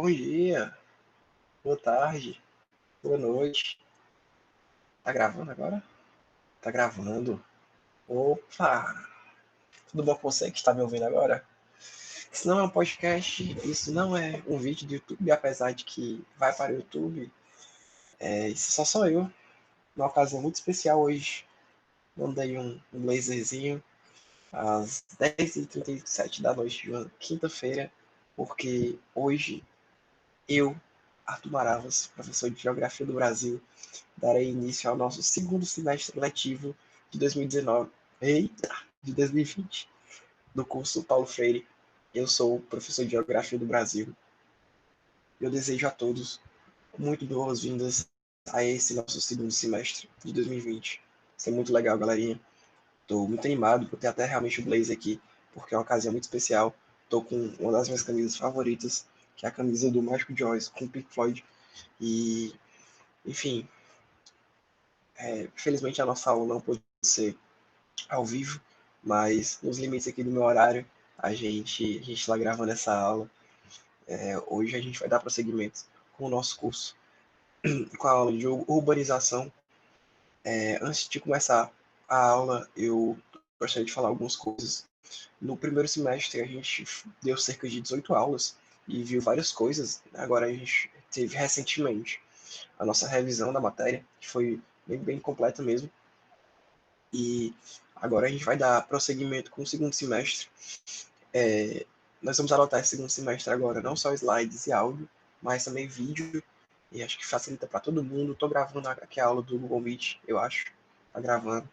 Bom dia, boa tarde, boa noite. Tá gravando agora? Tá gravando. Opa! Tudo bom com você que está me ouvindo agora? Isso não é um podcast, isso não é um vídeo do YouTube, apesar de que vai para o YouTube. Isso só sou eu, numa ocasião muito especial hoje. Mandei um blazerzinho às 10h37 da noite de uma quinta-feira, porque hoje eu, Arthur Maravas, professor de Geografia do Brasil, darei início ao nosso segundo semestre letivo de 2019, de 2020, do curso Paulo Freire. Eu sou professor de Geografia do Brasil. Eu desejo a todos muito boas-vindas a esse nosso segundo semestre de 2020. Vai ser muito legal, galerinha. Estou muito animado por ter até realmente o blazer aqui, porque é uma ocasião muito especial. Estou com uma das minhas camisas favoritas, que é a camisa do Mágico Joyce, com o Pink Floyd. E, enfim, infelizmente a nossa aula não pôde ser ao vivo, mas nos limites aqui do meu horário, a gente está gravando essa aula. Hoje a gente vai dar prosseguimento com o nosso curso, com a aula de urbanização. Antes de começar a aula, eu gostaria de falar algumas coisas. No primeiro semestre, a gente deu cerca de 18 aulas e viu várias coisas. Agora a gente teve recentemente a nossa revisão da matéria, que foi bem completa mesmo. E agora a gente vai dar prosseguimento com o segundo semestre. Nós vamos adotar esse segundo semestre agora, não só slides e áudio, mas também vídeo, e acho que facilita para todo mundo. Estou gravando aqui a aula do Google Meet, eu acho. Está gravando.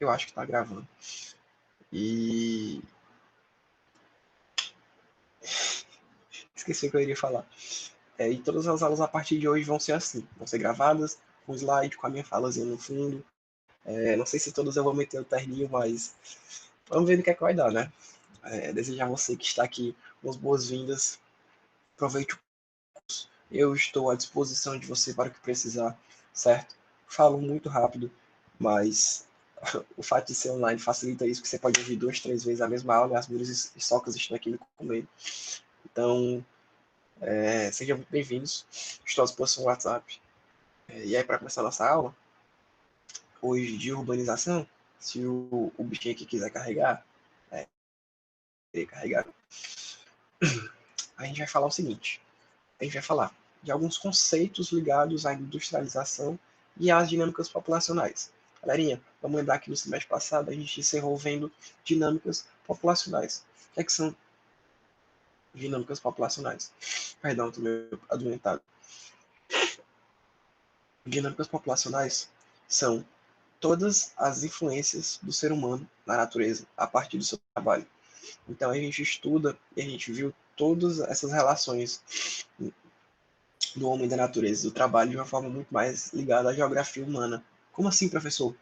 Eu acho que está gravando. E esqueci o que eu iria falar. E todas as aulas a partir de hoje vão ser assim, vão ser gravadas, com slide, com a minha falazinha no fundo. Não sei se todas eu vou meter o terninho, mas vamos ver no que é que vai dar, né? Desejar a você que está aqui umas boas-vindas. Aproveite o curso. Eu estou à disposição de você para o que precisar, certo? Falo muito rápido, mas o fato de ser online facilita isso, que você pode ouvir 2, 3 vezes a mesma aula e as minhas socas estão aqui comigo. Então, sejam muito bem-vindos. Estou à disposição no WhatsApp. E aí, para começar a nossa aula, hoje de urbanização, se o bichinho aqui quiser carregar, carregar, a gente vai falar o seguinte. A gente vai falar de alguns conceitos ligados à industrialização e às dinâmicas populacionais. Galerinha, vamos lembrar que no semestre passado a gente encerrou vendo dinâmicas populacionais. O que é que são dinâmicas populacionais? Perdão, estou meio adoentado. Dinâmicas populacionais são todas as influências do ser humano na natureza a partir do seu trabalho. Então a gente estuda e a gente viu todas essas relações do homem e da natureza, do trabalho, de uma forma muito mais ligada à geografia humana. Como assim, professor?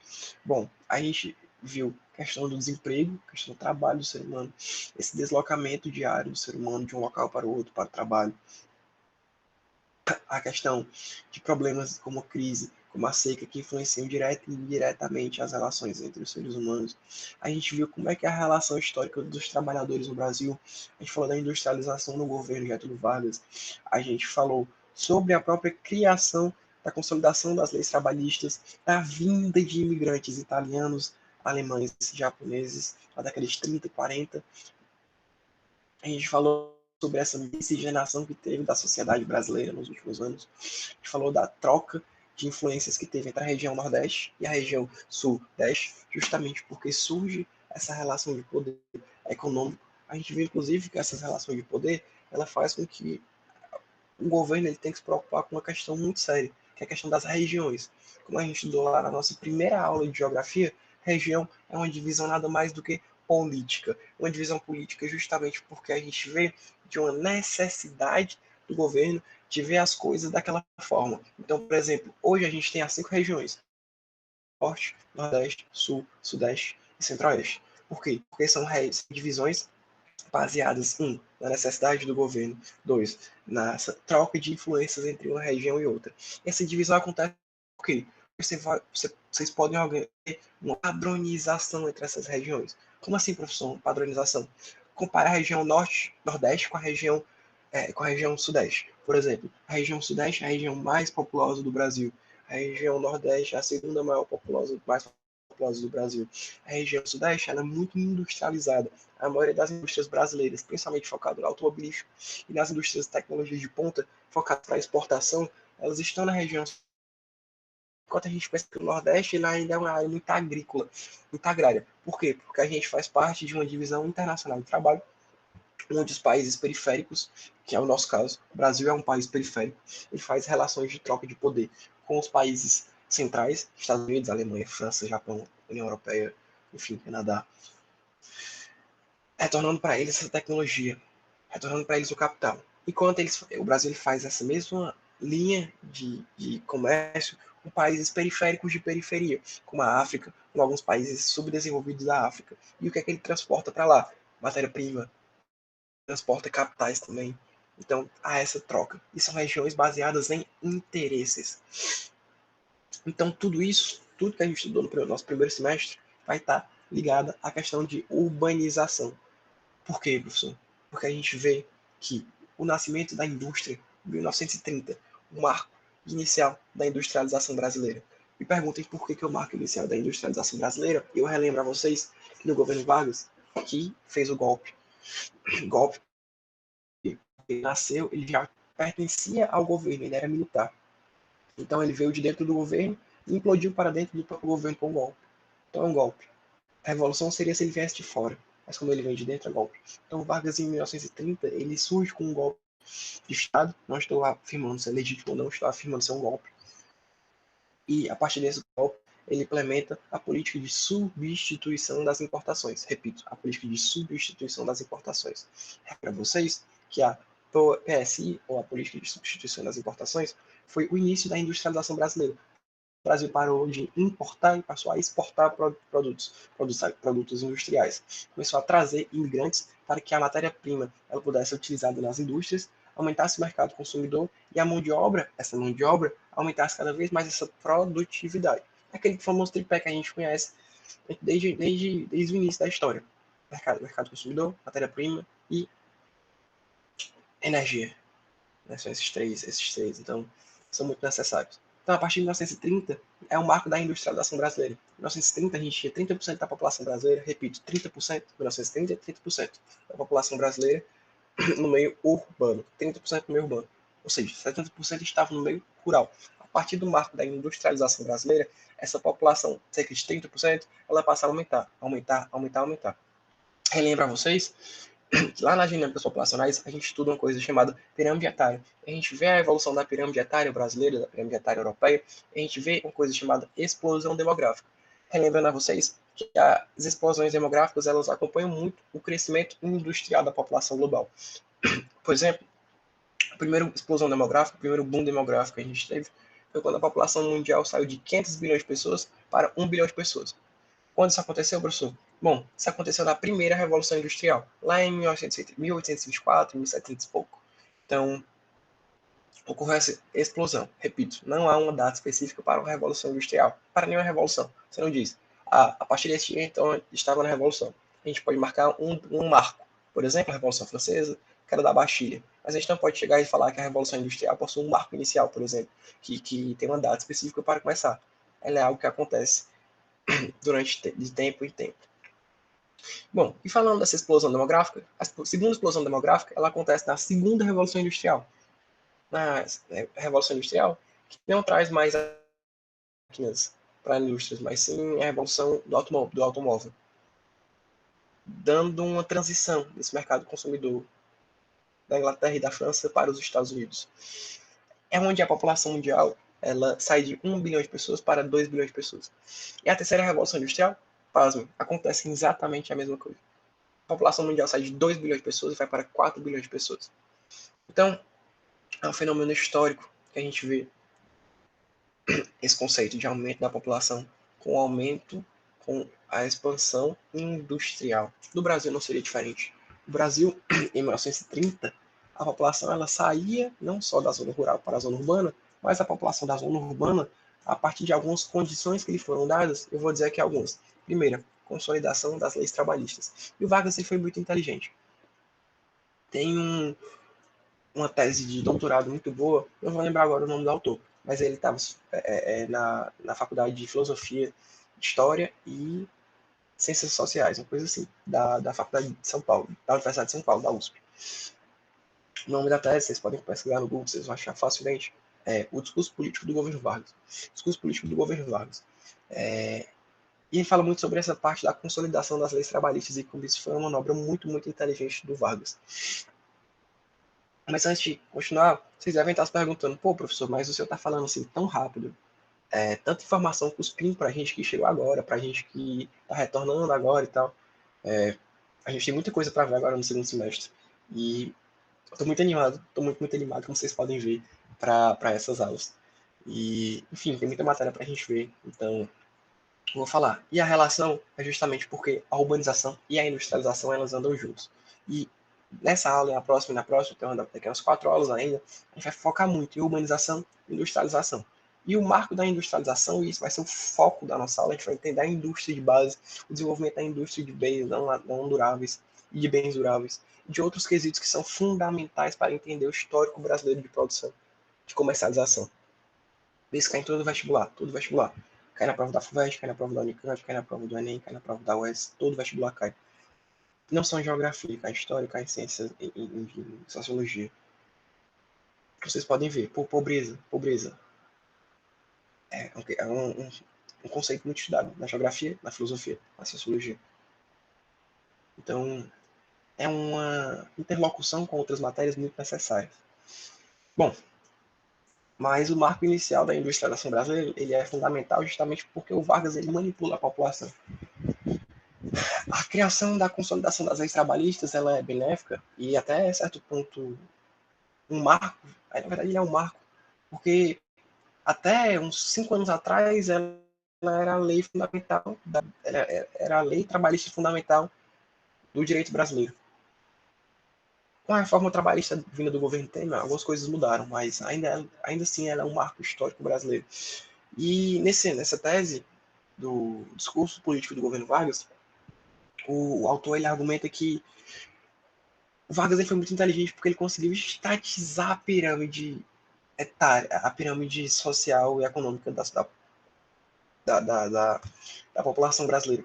Bom, a gente viu questão do desemprego, questão do trabalho do ser humano, esse deslocamento diário do ser humano de um local para o outro, para o trabalho, a questão de problemas como a crise, como a seca, que influenciam direta e indiretamente as relações entre os seres humanos. A gente viu como é que é a relação histórica dos trabalhadores no Brasil. A gente falou da industrialização no governo Getúlio Vargas. A gente falou sobre a própria criação da consolidação das leis trabalhistas, da vinda de imigrantes italianos, alemães, japoneses, na década de 30 e 40. A gente falou sobre essa miscigenação que teve da sociedade brasileira nos últimos anos. A gente falou da troca de influências que teve entre a região Nordeste e a região Sudeste, justamente porque surge essa relação de poder econômico. A gente vê, inclusive, que essa relação de poder ela faz com que o governo ele tem que se preocupar com uma questão muito séria, que é a questão das regiões. Como a gente estudou lá na nossa primeira aula de geografia, região é uma divisão nada mais do que política. Uma divisão política justamente porque a gente vê de uma necessidade do governo de ver as coisas daquela forma. Então, por exemplo, hoje a gente tem as 5 regiões: Norte, Nordeste, Sul, Sudeste e Centro-Oeste. Por quê? Porque são divisões baseadas, na necessidade do governo, 2, na troca de influências entre uma região e outra. Essa divisão acontece porque vocês podem ver uma padronização entre essas regiões. Como assim, professor, padronização? compare a região norte, nordeste com a região sudeste. Por exemplo, a região sudeste é a região mais populosa do Brasil. A região nordeste é a segunda mais populosa do Brasil. A região sudeste ela é muito industrializada. A maioria das indústrias brasileiras, principalmente focado no automobilismo e nas indústrias de tecnologia de ponta, focadas para exportação, elas estão na região. Enquanto a gente pensa que o Nordeste ele ainda é uma área muito agrícola, muito agrária. Por quê? Porque a gente faz parte de uma divisão internacional de trabalho, onde os países periféricos, que é o nosso caso, o Brasil é um país periférico, ele faz relações de troca de poder com os países centrais, Estados Unidos, Alemanha, França, Japão, União Europeia, enfim, Canadá, retornando para eles essa tecnologia, retornando para eles o capital. Enquanto o Brasil ele faz essa mesma linha de comércio com países periféricos de periferia, como a África, com alguns países subdesenvolvidos da África. E o que é que ele transporta para lá? Matéria-prima, transporta capitais também. Então, há essa troca. E são regiões baseadas em interesses. Então, tudo isso, tudo que a gente estudou no nosso primeiro semestre, vai estar ligado à questão de urbanização. Por quê, professor? Porque a gente vê que o nascimento da indústria, em 1930, o marco inicial da industrialização brasileira. Me perguntem por que o marco inicial da industrialização brasileira, eu relembro a vocês que no governo Vargas, que fez o golpe, ele nasceu, ele já pertencia ao governo, ele era militar. Então ele veio de dentro do governo e implodiu para dentro do próprio governo com um golpe. Então é um golpe. A revolução seria se ele viesse de fora, mas como ele vem de dentro, é golpe. Então Vargas, em 1930, ele surge com um golpe de Estado. Não estou afirmando se é legítimo ou não, estou afirmando se é um golpe. E a partir desse golpe, ele implementa a política de substituição das importações. Repito, a política de substituição das importações. Para vocês que a PSI, ou a política de substituição das importações, foi o início da industrialização brasileira. O Brasil parou de importar e passou a exportar produtos industriais. Começou a trazer imigrantes para que a matéria-prima ela pudesse ser utilizada nas indústrias, aumentasse o mercado consumidor e a mão de obra, essa mão de obra, aumentasse cada vez mais essa produtividade. Aquele famoso tripé que a gente conhece desde o início da história. Mercado consumidor, matéria-prima e energia. São esses três. Então, são muito necessários. Então, a partir de 1930, é o marco da industrialização brasileira. Em 1930, a gente tinha 30% da população brasileira, repito, 30%, 1930, 30% da população brasileira no meio urbano, 30% no meio urbano. Ou seja, 70% estava no meio rural. A partir do marco da industrialização brasileira, essa população, cerca de 30%, ela passa a aumentar. Relembro a vocês que lá nas dinâmicas populacionais a gente estuda uma coisa chamada pirâmide etária. A gente vê a evolução da pirâmide etária brasileira, da pirâmide etária europeia, a gente vê uma coisa chamada explosão demográfica. Relembrando a vocês que as explosões demográficas elas acompanham muito o crescimento industrial da população global. Por exemplo, a primeira explosão demográfica, o primeiro boom demográfico que a gente teve foi quando a população mundial saiu de 500 bilhões de pessoas para 1 bilhão de pessoas. Quando isso aconteceu, professor? Bom, isso aconteceu na primeira Revolução Industrial, lá em 1824, 1700 e pouco. Então, ocorreu essa explosão. Repito, não há uma data específica para uma Revolução Industrial, para nenhuma revolução. Você não diz, a partir desse dia, então, estava na Revolução. A gente pode marcar um marco. Por exemplo, a Revolução Francesa, que era da Bastilha. Mas a gente não pode chegar e falar que a Revolução Industrial possui um marco inicial, por exemplo, que tem uma data específica para começar. Ela é algo que acontece durante de tempo em tempo. Bom, e falando dessa explosão demográfica, a segunda explosão demográfica ela acontece na segunda Revolução Industrial. Na Revolução Industrial, que não traz mais máquinas para indústrias, mas sim a revolução do automóvel, dando uma transição desse mercado consumidor da Inglaterra e da França para os Estados Unidos. É onde a população mundial ela sai de 1 bilhão de pessoas para 2 bilhões de pessoas. E a terceira Revolução Industrial, pasmem, acontece exatamente a mesma coisa. A população mundial sai de 2 bilhões de pessoas e vai para 4 bilhões de pessoas. Então, é um fenômeno histórico que a gente vê esse conceito de aumento da população com a expansão industrial. No Brasil não seria diferente. No Brasil, em 1930, a população ela saía não só da zona rural para a zona urbana, mas a população da zona urbana, a partir de algumas condições que lhe foram dadas, eu vou dizer aqui algumas. Primeira, consolidação das leis trabalhistas. E o Vargas foi muito inteligente. Tem uma tese de doutorado muito boa, não vou lembrar agora o nome do autor, mas ele estava na faculdade de filosofia, história e ciências sociais, uma coisa assim, da faculdade de São Paulo, da Universidade de São Paulo, da USP. O nome da tese, vocês podem pesquisar no Google, vocês vão achar facilmente, é O Discurso Político do Governo Vargas. Discurso Político do Governo Vargas. E ele fala muito sobre essa parte da consolidação das leis trabalhistas e como isso foi uma manobra muito, muito inteligente do Vargas. Mas antes de continuar, vocês devem estar se perguntando, pô, professor, mas o senhor está falando assim tão rápido, tanta informação cuspindo para a gente que chegou agora, para a gente que está retornando agora e tal. A gente tem muita coisa para ver agora no segundo semestre. E eu tô muito animado, tô muito, muito animado, como vocês podem ver, para essas aulas. E, enfim, tem muita matéria para a gente ver, então eu vou falar. E a relação é justamente porque a urbanização e a industrialização, elas andam juntos. E nessa aula, e na próxima, então daqui a umas 4 aulas ainda, a gente vai focar muito em urbanização e industrialização. E o marco da industrialização, e isso vai ser o foco da nossa aula, a gente vai entender a indústria de base, o desenvolvimento da indústria de bens não duráveis e de bens duráveis, e de outros quesitos que são fundamentais para entender o histórico brasileiro de produção, de comercialização. Isso cai em todo vestibular, todo vestibular. Cai na prova da FUVEST, cai na prova da Unicamp, cai na prova do Enem, cai na prova da UES, todo vestibular cai. Não só em geografia, cai em história, cai em ciências, em sociologia. Vocês podem ver, pobreza. É um conceito muito estudado na geografia, na filosofia, na sociologia. Então, é uma interlocução com outras matérias muito necessárias. Bom, mas o marco inicial da industrialização brasileira, ele é fundamental justamente porque o Vargas ele manipula a população. A criação da consolidação das leis trabalhistas ela é benéfica e até certo ponto um marco. Na verdade, ele é um marco, porque até uns 5 anos atrás ela era a lei fundamental, era a lei trabalhista fundamental do direito brasileiro. Com a reforma trabalhista vinda do governo Temer, algumas coisas mudaram, mas ainda assim ela é um marco histórico brasileiro. E nessa tese do discurso político do governo Vargas, o autor ele argumenta que o Vargas ele foi muito inteligente porque ele conseguiu estatizar a pirâmide etária, a pirâmide social e econômica da população brasileira.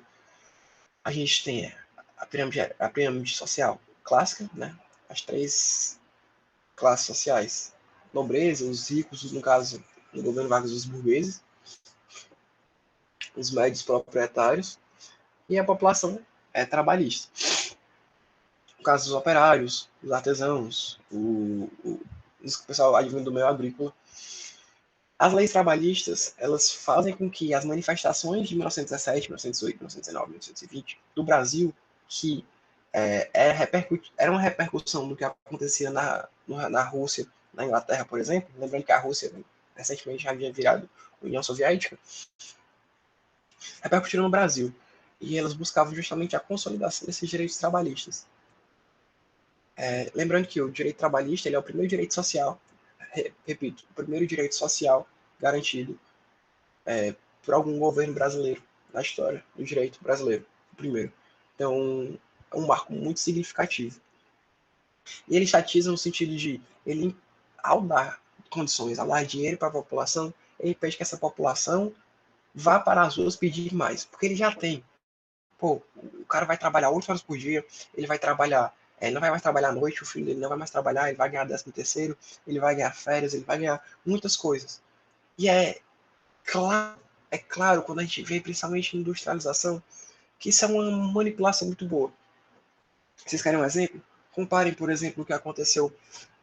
A gente tem a pirâmide social clássica, né? As 3 classes sociais. Nobreza, os ricos, no caso, no governo Vargas, os burgueses, os médios proprietários e a população trabalhista. No caso dos operários, os artesãos, o pessoal advindo do meio agrícola. As leis trabalhistas, elas fazem com que as manifestações de 1917, 1918, 1919, 1920 do Brasil, que era uma repercussão do que acontecia na Rússia, na Inglaterra, por exemplo, lembrando que a Rússia recentemente já havia virado União Soviética, repercutiram no Brasil. E elas buscavam justamente a consolidação desses direitos trabalhistas. Lembrando que o direito trabalhista ele é o primeiro direito social, repito, o primeiro direito social garantido por algum governo brasileiro na história do direito brasileiro, o primeiro. Então, é um marco muito significativo. E ele enfatiza no sentido de, ele, ao dar condições, ao dar dinheiro para a população, ele impede que essa população vá para as ruas pedir mais, porque ele já tem. Pô, o cara vai trabalhar 8 horas por dia, ele vai trabalhar, ele não vai mais trabalhar à noite, o filho dele não vai mais trabalhar, ele vai ganhar 13º, ele vai ganhar férias, ele vai ganhar muitas coisas. E claro, quando a gente vê, principalmente em industrialização, que isso é uma manipulação muito boa. Vocês querem um exemplo? Comparem, por exemplo, o que aconteceu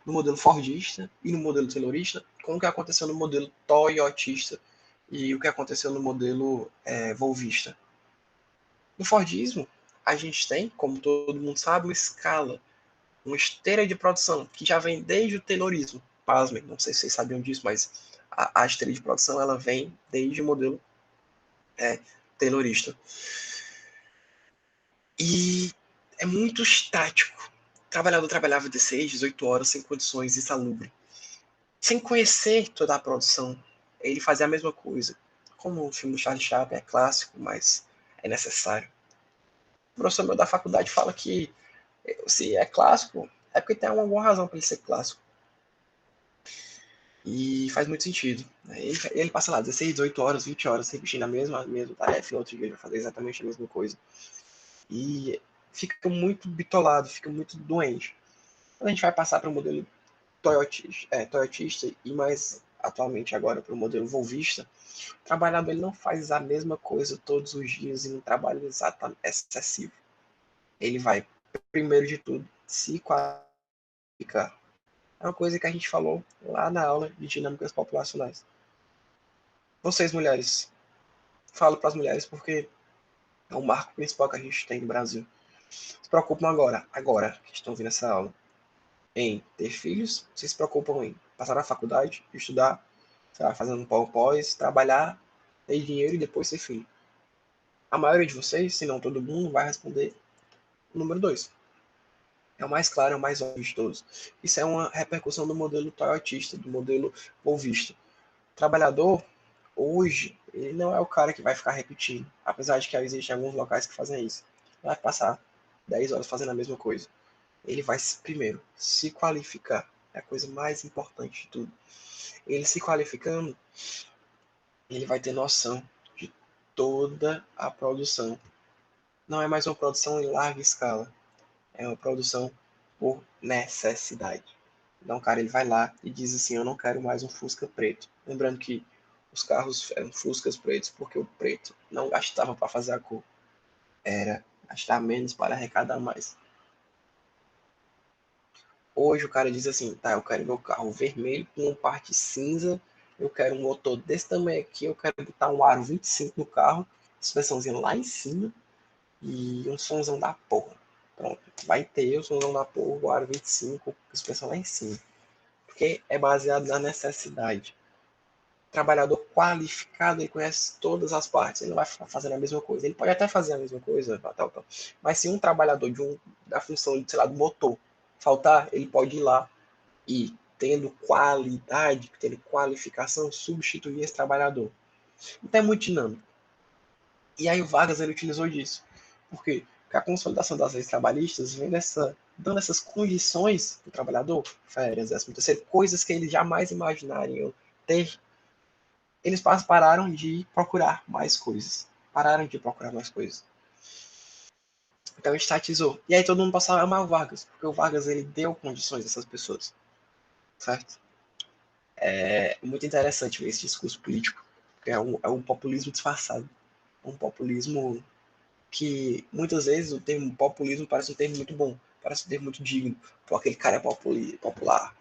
no modelo Fordista e no modelo Taylorista com o que aconteceu no modelo Toyotista e o que aconteceu no modelo Volvista. No Fordismo, a gente tem, como todo mundo sabe, uma escala, uma esteira de produção que já vem desde o Taylorismo. Pasmem, não sei se vocês sabiam disso, mas a esteira de produção ela vem desde o modelo Taylorista. E é muito estático. O trabalhador trabalhava 16, 18 horas sem condições insalubres. Sem conhecer toda a produção, ele fazia a mesma coisa. Como o filme do Charlie Chaplin é clássico, mas é necessário. O professor meu da faculdade fala que se é clássico, É porque tem alguma razão para ele ser clássico. E faz muito sentido. Ele passa lá 16, 18 horas, 20 horas repetindo a mesma tarefa, e no outro dia ele vai fazer exatamente a mesma coisa. E fica muito bitolado, fica muito doente. Quando a gente vai passar para o modelo toyotista e mais atualmente agora para o modelo volvista, o trabalhador ele não faz a mesma coisa todos os dias em um trabalho excessivo. Ele vai, primeiro de tudo, se qualificar. É uma coisa que a gente falou lá na aula de dinâmicas populacionais. Vocês, mulheres, falo para as mulheres porque é o marco principal que a gente tem no Brasil. Se preocupam agora que estão ouvindo essa aula, em ter filhos, vocês se preocupam em passar na faculdade, estudar, fazendo um pós, trabalhar, ter dinheiro e depois ter filho. A maioria de vocês, se não todo mundo, vai responder o número 2. É o mais claro, é o mais óbvio de todos. Isso é uma repercussão do modelo toyotista, do modelo volvista. O trabalhador, hoje, ele não é o cara que vai ficar repetindo, apesar de que existem alguns locais que fazem isso. Vai passar 10 horas fazendo a mesma coisa. Ele vai, primeiro, se qualificar. É a coisa mais importante de tudo. Ele se qualificando, ele vai ter noção de toda a produção. Não é mais uma produção em larga escala, é uma produção por necessidade. Então o cara ele vai lá e diz assim, eu não quero mais um Fusca preto. Lembrando que os carros eram Fuscas pretos porque o preto não gastava para fazer a cor. Era gastar menos para arrecadar mais. Hoje o cara diz assim, tá, eu quero meu carro vermelho com parte cinza, eu quero um motor desse tamanho aqui, eu quero botar um aro 25 no carro, suspensãozinha lá em cima e um somzão da porra. Pronto, vai ter o somzão da porra, o aro 25, suspensão lá em cima. Porque é baseado na necessidade. O trabalhador qualificado, ele conhece todas as partes, ele não vai ficar fazendo a mesma coisa. Ele pode até fazer a mesma coisa, tal. Mas se um trabalhador da função, sei lá, do motor faltar, ele pode ir lá e, tendo qualidade, tendo qualificação, substituir esse trabalhador. Então é muito dinâmico. E aí o Vargas ele utilizou disso. Por quê? Porque a consolidação das leis trabalhistas vem dando essas condições para o trabalhador, férias, 13º, coisas que eles jamais imaginariam ter. Eles pararam de procurar mais coisas. Pararam de procurar mais coisas. Então estatizou. E aí todo mundo passava a amar o Vargas, porque o Vargas ele deu condições a essas pessoas. Certo? É muito interessante ver esse discurso político. É um populismo disfarçado. Um populismo que muitas vezes o termo populismo parece um termo muito bom, parece um termo muito digno. Pô, aquele cara é popular.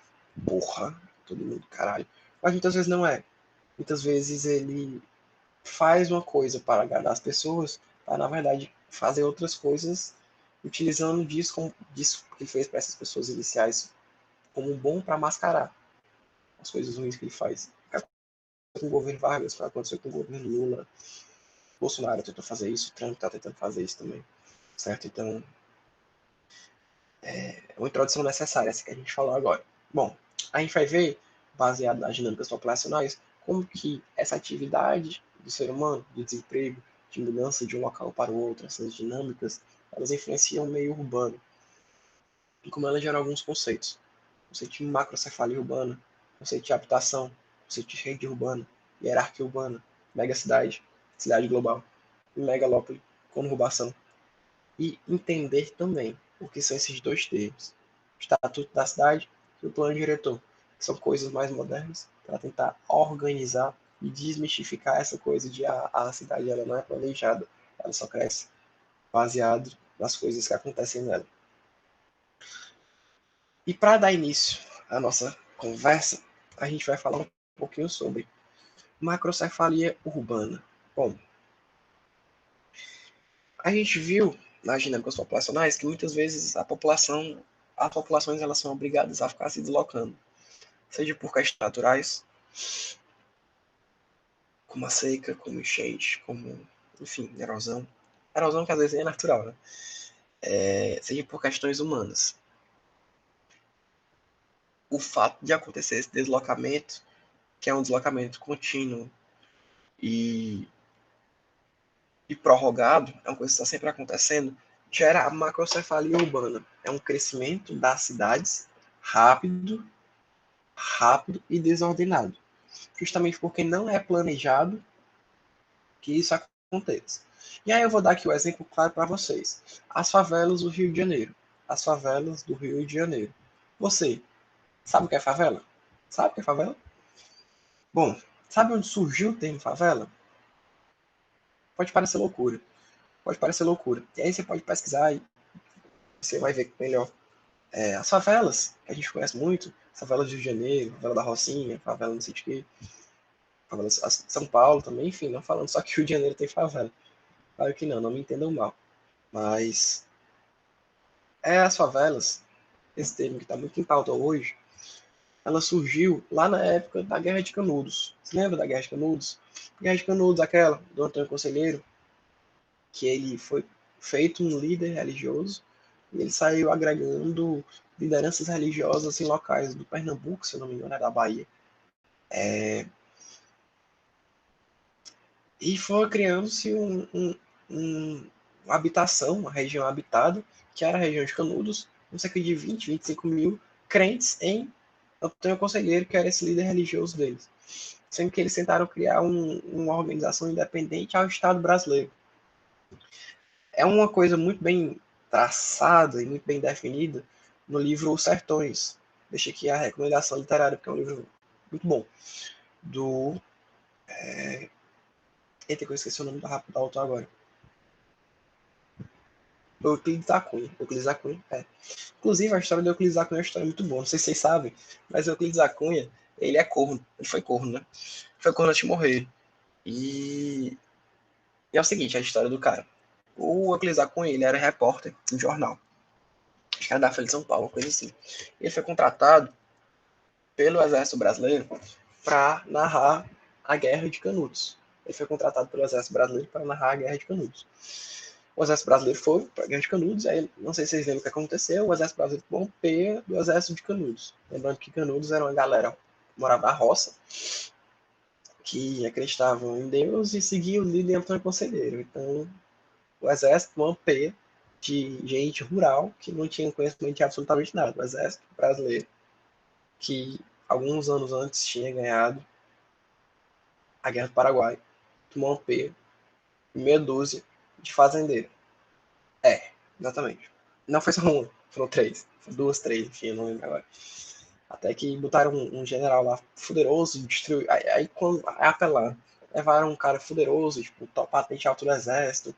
Porra, todo mundo, caralho. Mas muitas vezes não é. Muitas vezes ele faz uma coisa para agradar as pessoas, para na verdade fazer outras coisas, utilizando disso que ele fez para essas pessoas iniciais como bom para mascarar as coisas ruins que ele faz. Com o governo Vargas, aconteceu com o governo Lula, Bolsonaro tentou fazer isso, Trump está tentando fazer isso também, certo? Então, é uma introdução necessária, essa que a gente falou agora. Bom, a gente vai ver, baseado nas dinâmicas populacionais, como que essa atividade do ser humano, de desemprego, de mudança de um local para o outro, essas dinâmicas, elas influenciam o meio urbano, e como elas geram alguns conceitos. Conceito de macrocefalia urbana, conceito de habitação, conceito de rede urbana, hierarquia urbana, megacidade, cidade global, megalópole, conurbação. E entender também o que são esses dois termos. O Estatuto da Cidade e o Plano Diretor, que são coisas mais modernas para tentar organizar e desmistificar essa coisa de a cidade ela não é planejada, ela só cresce baseado nas coisas que acontecem nela. E para dar início à nossa conversa, a gente vai falar um pouquinho sobre macrocefalia urbana. Bom, a gente viu nas dinâmicas populacionais que muitas vezes as populações elas são obrigadas a ficar se deslocando, seja por questões naturais, como a seca, como enchente, como, enfim, erosão. Erosão que às vezes é natural, né? Seja por questões humanas. O fato de acontecer esse deslocamento, que é um deslocamento contínuo e prorrogado, é uma coisa que está sempre acontecendo, gera a macrocefalia urbana. É um crescimento das cidades rápido e desordenado. Justamente porque não é planejado que isso aconteça. E aí eu vou dar aqui o um exemplo claro para vocês. As favelas do Rio de Janeiro. As favelas do Rio de Janeiro. Você sabe o que é favela? Sabe o que é favela? Bom, sabe onde surgiu o termo favela? Pode parecer loucura. Pode parecer loucura. E aí você pode pesquisar e você vai ver melhor. As favelas, que a gente conhece muito, favelas do Rio de Janeiro, favela da Rocinha, favela não sei de quê, favela de São Paulo também, enfim, não falando só que o Rio de Janeiro tem favela. Claro que não me entendam mal. Mas as favelas, esse termo que está muito em pauta hoje, ela surgiu lá na época da Guerra de Canudos. Você lembra da Guerra de Canudos? Guerra de Canudos, aquela do Antônio Conselheiro, que ele foi feito um líder religioso e ele saiu agregando lideranças religiosas em locais do Pernambuco, se eu não me engano, é da Bahia. E foi criando-se uma habitação, uma região habitada, que era a região de Canudos, com cerca de 20, 25 mil crentes em Antônio Conselheiro, que era esse líder religioso deles. Sendo que eles tentaram criar uma organização independente ao Estado brasileiro. É uma coisa muito bem traçada e muito bem definida no livro Os Sertões. Deixa aqui a recomendação literária, porque é um livro muito bom. Eita, que eu esqueci o nome do autor agora. Euclides da Cunha. Euclides da Cunha, Inclusive, a história de Euclides da Cunha é uma história muito boa. Não sei se vocês sabem, mas Euclides da Cunha, ele é corno. Ele foi corno, né? Foi corno antes de morrer. E é o seguinte, a história do cara. O Euclides da Cunha, ele era repórter de um jornal. Acho que era da Folha de São Paulo, uma coisa assim. Ele foi contratado pelo Exército Brasileiro para narrar a Guerra de Canudos. Ele foi contratado pelo Exército Brasileiro para narrar a Guerra de Canudos. O Exército Brasileiro foi para a Guerra de Canudos, aí não sei se vocês lembram o que aconteceu, o Exército Brasileiro bombeia do Exército de Canudos. Lembrando que Canudos era uma galera que morava na roça, que acreditavam em Deus e seguiam o líder Antônio Conselheiro. Então, o Exército bombeia de gente rural que não tinha conhecimento de absolutamente nada. O Exército Brasileiro, que alguns anos antes tinha ganhado a Guerra do Paraguai, tomou um P, meia dúzia de fazendeiros. Exatamente. Não foi só uma, foram três. Duas, três, enfim, eu não lembro agora. Até que botaram um general lá, fuderoso, destruiu. Aí quando apelaram, levaram um cara fuderoso, tipo, patente alto do exército,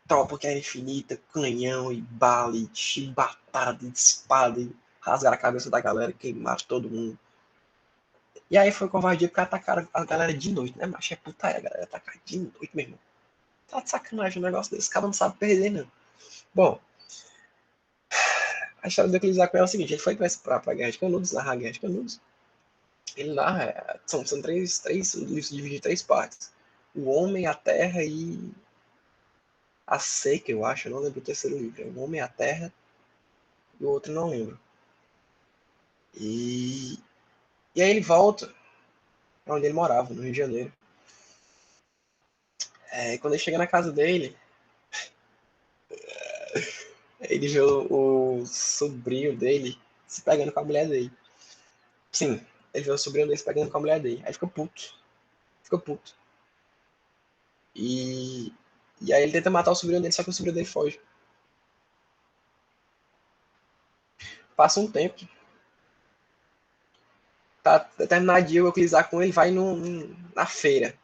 tropa que era infinita, canhão e bala, e chibatada, e espada, e rasgaram a cabeça da galera, queimaram todo mundo. E aí foi covardia porque atacaram a galera de noite, né? Mas é putaria, a galera atacar de noite, meu irmão. Tá de sacanagem um negócio desse, o cara não sabe perder, não. Bom, a história do Euclides da Cunha é o seguinte, ele foi para a Guerra de Canudos, narrar a Guerra de Canudos. Ele narra, são três livros divididos em três partes. O Homem, a Terra e a Seca, eu acho, eu não lembro o terceiro livro. É o Homem, a Terra e o outro não lembro. E aí ele volta para onde ele morava, no Rio de Janeiro. Quando ele chega na casa dele, ele vê o sobrinho dele se pegando com a mulher dele. Sim, ele vê o sobrinho dele se pegando com a mulher dele. Aí fica puto. Fica puto. E aí ele tenta matar o sobrinho dele, só que o sobrinho dele foge. Passa um tempo. Tá determinado dia, o Euclides com ele vai na feira.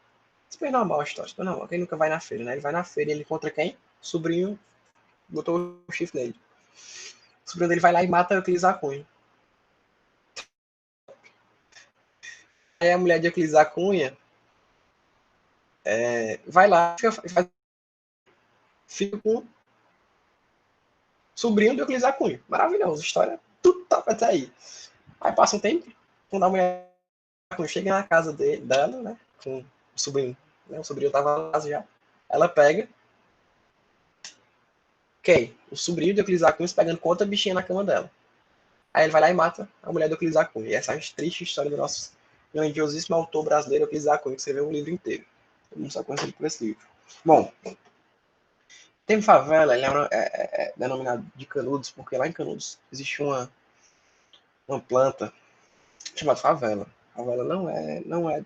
Super normal a história, super normal. Quem nunca vai na feira, né? Ele vai na feira e ele encontra quem? O sobrinho botou o chifre nele. O sobrinho dele vai lá e mata o Euclides Cunha. Aí a mulher de Euclides Cunha vai lá e fica com o sobrinho do Euclides Cunha. Maravilhoso, história tudo tá pra sair. Aí passa um tempo, quando a mulher chega na casa dela, né? Com o sobrinho. Né, o sobrinho tava na casa já. Ela pega. Quem? O sobrinho do Euclides Cunha pegando com outra bichinha na cama dela. Aí ele vai lá e mata a mulher do Euclides Cunha. E essa é a triste história do nosso grandiosíssimo autor brasileiro Euclides Cunha, que escreveu um livro inteiro. Todo mundo só conhece ele por esse livro. Bom, Tem favela, ele é denominado de Canudos, porque lá em Canudos existe uma planta chamada favela. Favela não é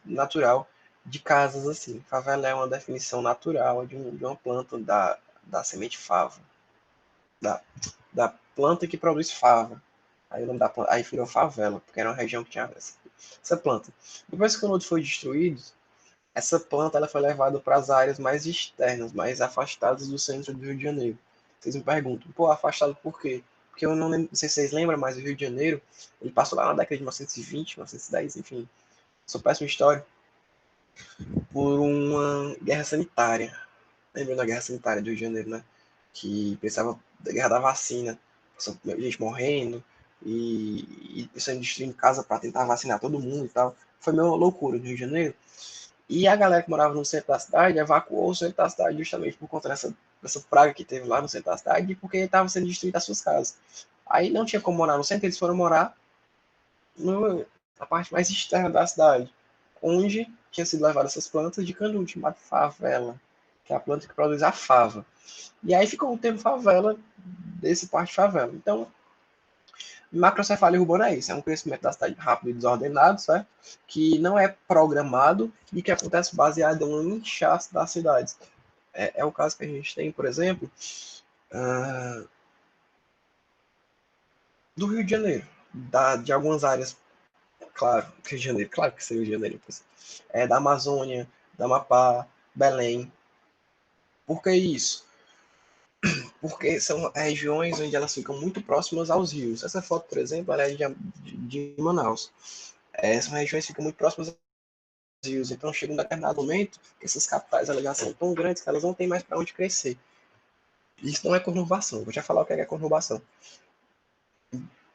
natural de casas assim. Favela é uma definição natural de uma planta da semente fava, da, da planta que produz fava. Aí o nome da planta, aí virou favela, porque era uma região que tinha essa planta. Depois que o Canudos foi destruído, essa planta ela foi levada para as áreas mais externas, mais afastadas do centro do Rio de Janeiro. Vocês me perguntam, pô, afastado por quê? Porque eu não lembro, não sei se vocês lembram, mas o Rio de Janeiro, ele passou lá na década de 1920, 1910, enfim, sou péssima história, por uma guerra sanitária. Lembra da guerra sanitária do Rio de Janeiro, né? Que pensava da guerra da vacina, gente morrendo e pessoas destruindo casa para tentar vacinar todo mundo e tal. Foi meio loucura no Rio de Janeiro. E a galera que morava no centro da cidade evacuou o centro da cidade justamente por conta dessa praga que teve lá no centro da cidade e porque estavam sendo destruídas as suas casas. Aí não tinha como morar no centro, eles foram morar na parte mais externa da cidade, onde tinha sido levadas essas plantas de canudo, chamada favela, que é a planta que produz a fava. E aí ficou o termo favela desse parte de favela. Então, macrocefalia urbana é isso, é um crescimento da cidade rápido e desordenado, certo? Que não é programado e que acontece baseado em um inchaço das cidades. É o caso que a gente tem, por exemplo, do Rio de Janeiro, de algumas áreas, claro, Rio de Janeiro, claro que seria o Rio de Janeiro, da Amazônia, da Amapá, Belém. Por que isso? Porque são regiões onde elas ficam muito próximas aos rios. Essa foto, por exemplo, ela é de Manaus. São regiões que ficam muito próximas aos rios. Então, chega um determinado momento que essas capitais elas já são tão grandes que elas não têm mais para onde crescer. Isso não é conurbação. Vou já falar o que é conurbação.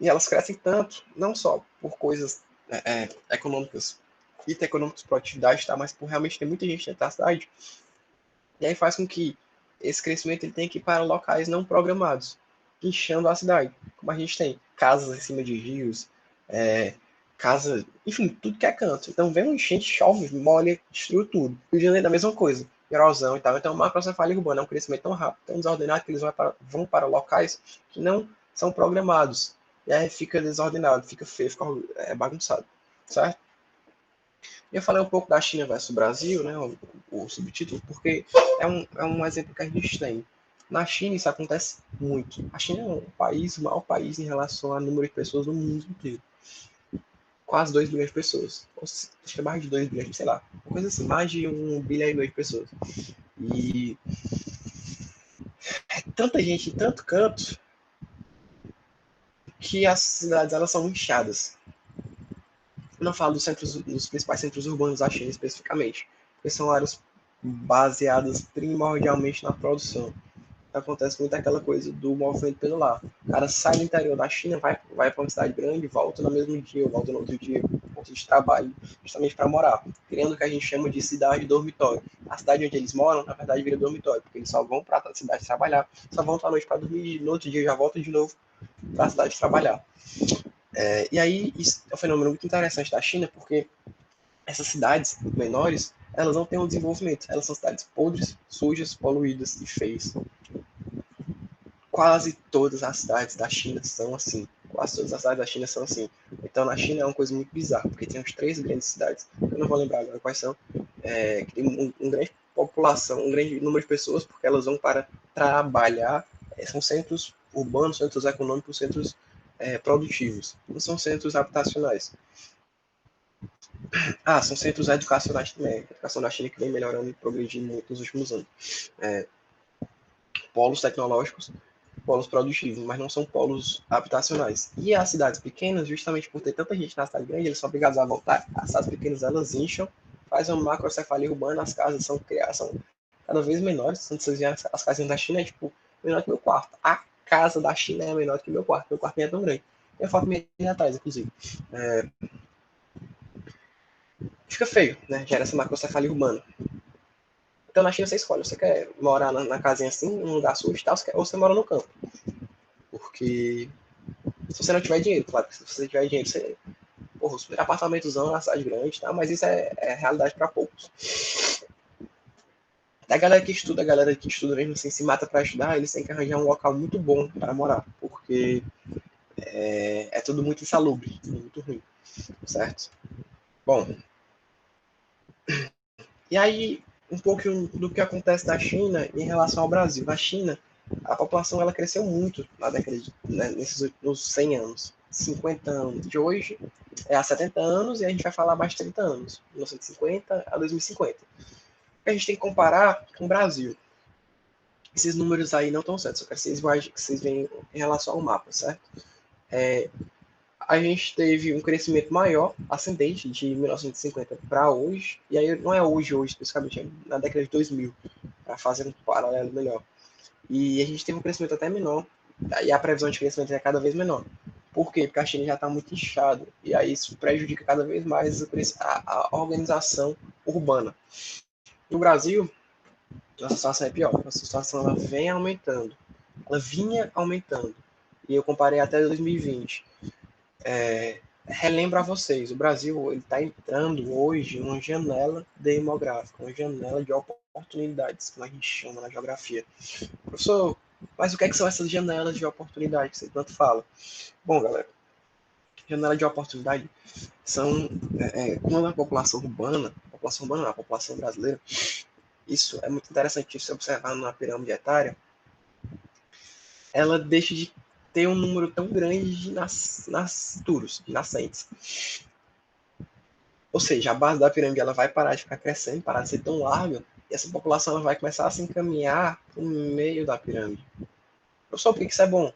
E elas crescem tanto, não só por coisas econômicas, econômicas, produtividade, tá? Mas por realmente ter muita gente dentro da cidade. E aí faz com que esse crescimento ele tenha que ir para locais não programados, inchando a cidade. Como a gente tem casas em cima de rios, casa, enfim, tudo que é canto. Então vem um enchente, chove, molha, destrui tudo. Rio de Janeiro é a mesma coisa, erosão e tal. Então, macrocefalia urbana é um crescimento tão rápido, tão desordenado, que eles vão para locais que não são programados. E aí fica desordenado, fica feio, fica bagunçado, certo? Eu falei um pouco da China versus Brasil, né, o subtítulo, porque é um exemplo que a gente tem. Na China isso acontece muito. A China é o maior país em relação ao número de pessoas no mundo inteiro. Quase 2 bilhões de pessoas. Acho que é mais de 2 bilhões, sei lá. Uma coisa assim, mais de 1,5 bilhão de pessoas. E é tanta gente em tanto canto que as cidades elas são inchadas. Eu não falo dos principais centros urbanos da China especificamente, porque são áreas baseadas primordialmente na produção. Acontece muito aquela coisa do movimento pendular. O cara sai do interior da China, vai para uma cidade grande, volta no mesmo dia, volta no outro dia, ponto de trabalho, justamente para morar, criando o que a gente chama de cidade dormitório. A cidade onde eles moram, na verdade, vira dormitório, porque eles só vão para a cidade trabalhar, só voltam à noite para dormir, e no outro dia já voltam de novo para a cidade trabalhar. E aí, isso é um fenômeno muito interessante da China, porque essas cidades menores, elas não têm um desenvolvimento. Elas são cidades podres, sujas, poluídas e feias. Quase todas as cidades da China são assim. Quase todas as cidades da China são assim. Então, na China é uma coisa muito bizarra, porque tem uns 3 grandes cidades, eu não vou lembrar agora quais são, que tem uma grande população, um grande número de pessoas, porque elas vão para trabalhar. São centros urbanos, centros econômicos, centros produtivos. Não são centros habitacionais. São centros educacionais também. A educação da China que vem melhorando e progredindo muito nos últimos anos. Polos tecnológicos, polos produtivos, mas não são polos habitacionais. E as cidades pequenas, justamente por ter tanta gente na cidade grande, eles são obrigados a voltar. As cidades pequenas, elas incham, faz uma macrocefalia urbana, as casas são cada vez menores. Se vocês verem, as casinhas da China é tipo menor que meu quarto. A casa da China é menor que meu quarto. Meu quarto nem é tão grande. Tem a foto minha atrás, inclusive. Fica feio, né? Gera essa macrocefalia urbana. Então na China você escolhe, você quer morar na casinha assim, num lugar sujo e tal, ou você mora no campo. Porque se você não tiver dinheiro, claro que se você tiver dinheiro, você apartamentozão na cidade grande, tá? Mas isso é realidade para poucos. A galera que estuda mesmo assim, se mata para estudar, eles têm que arranjar um local muito bom para morar, porque é tudo muito insalubre, tudo muito ruim, certo? Bom, e aí um pouco do que acontece da China em relação ao Brasil. Na China, a população ela cresceu muito na década nesses últimos 100 anos. 50 anos de hoje há 70 anos e a gente vai falar mais de 30 anos, 1950 a 2050. A gente tem que comparar com o Brasil. Esses números aí não estão certos, só quero que vocês veem em relação ao mapa, certo? A gente teve um crescimento maior, ascendente, de 1950 para hoje, e aí não é hoje, especificamente, é na década de 2000, para fazer um paralelo melhor. E a gente teve um crescimento até menor, e a previsão de crescimento é cada vez menor. Por quê? Porque a China já está muito inchada, e aí isso prejudica cada vez mais a organização urbana. No Brasil, a situação é pior, a situação ela vem aumentando, ela vinha aumentando, e eu comparei até 2020. Relembro a vocês, o Brasil está entrando hoje numa janela demográfica, uma janela de oportunidades, como a gente chama na geografia. Professor, mas o que são essas janelas de oportunidade que você tanto fala? Bom, galera, janela de oportunidade são quando a população urbana, a população brasileira, isso é muito interessante se observar na pirâmide etária, ela deixa de ter um número tão grande de nascidos, de nascentes. Ou seja, a base da pirâmide ela vai parar de ficar crescendo, parar de ser tão larga, e essa população ela vai começar a se encaminhar para o meio da pirâmide. Professor, por que isso é bom?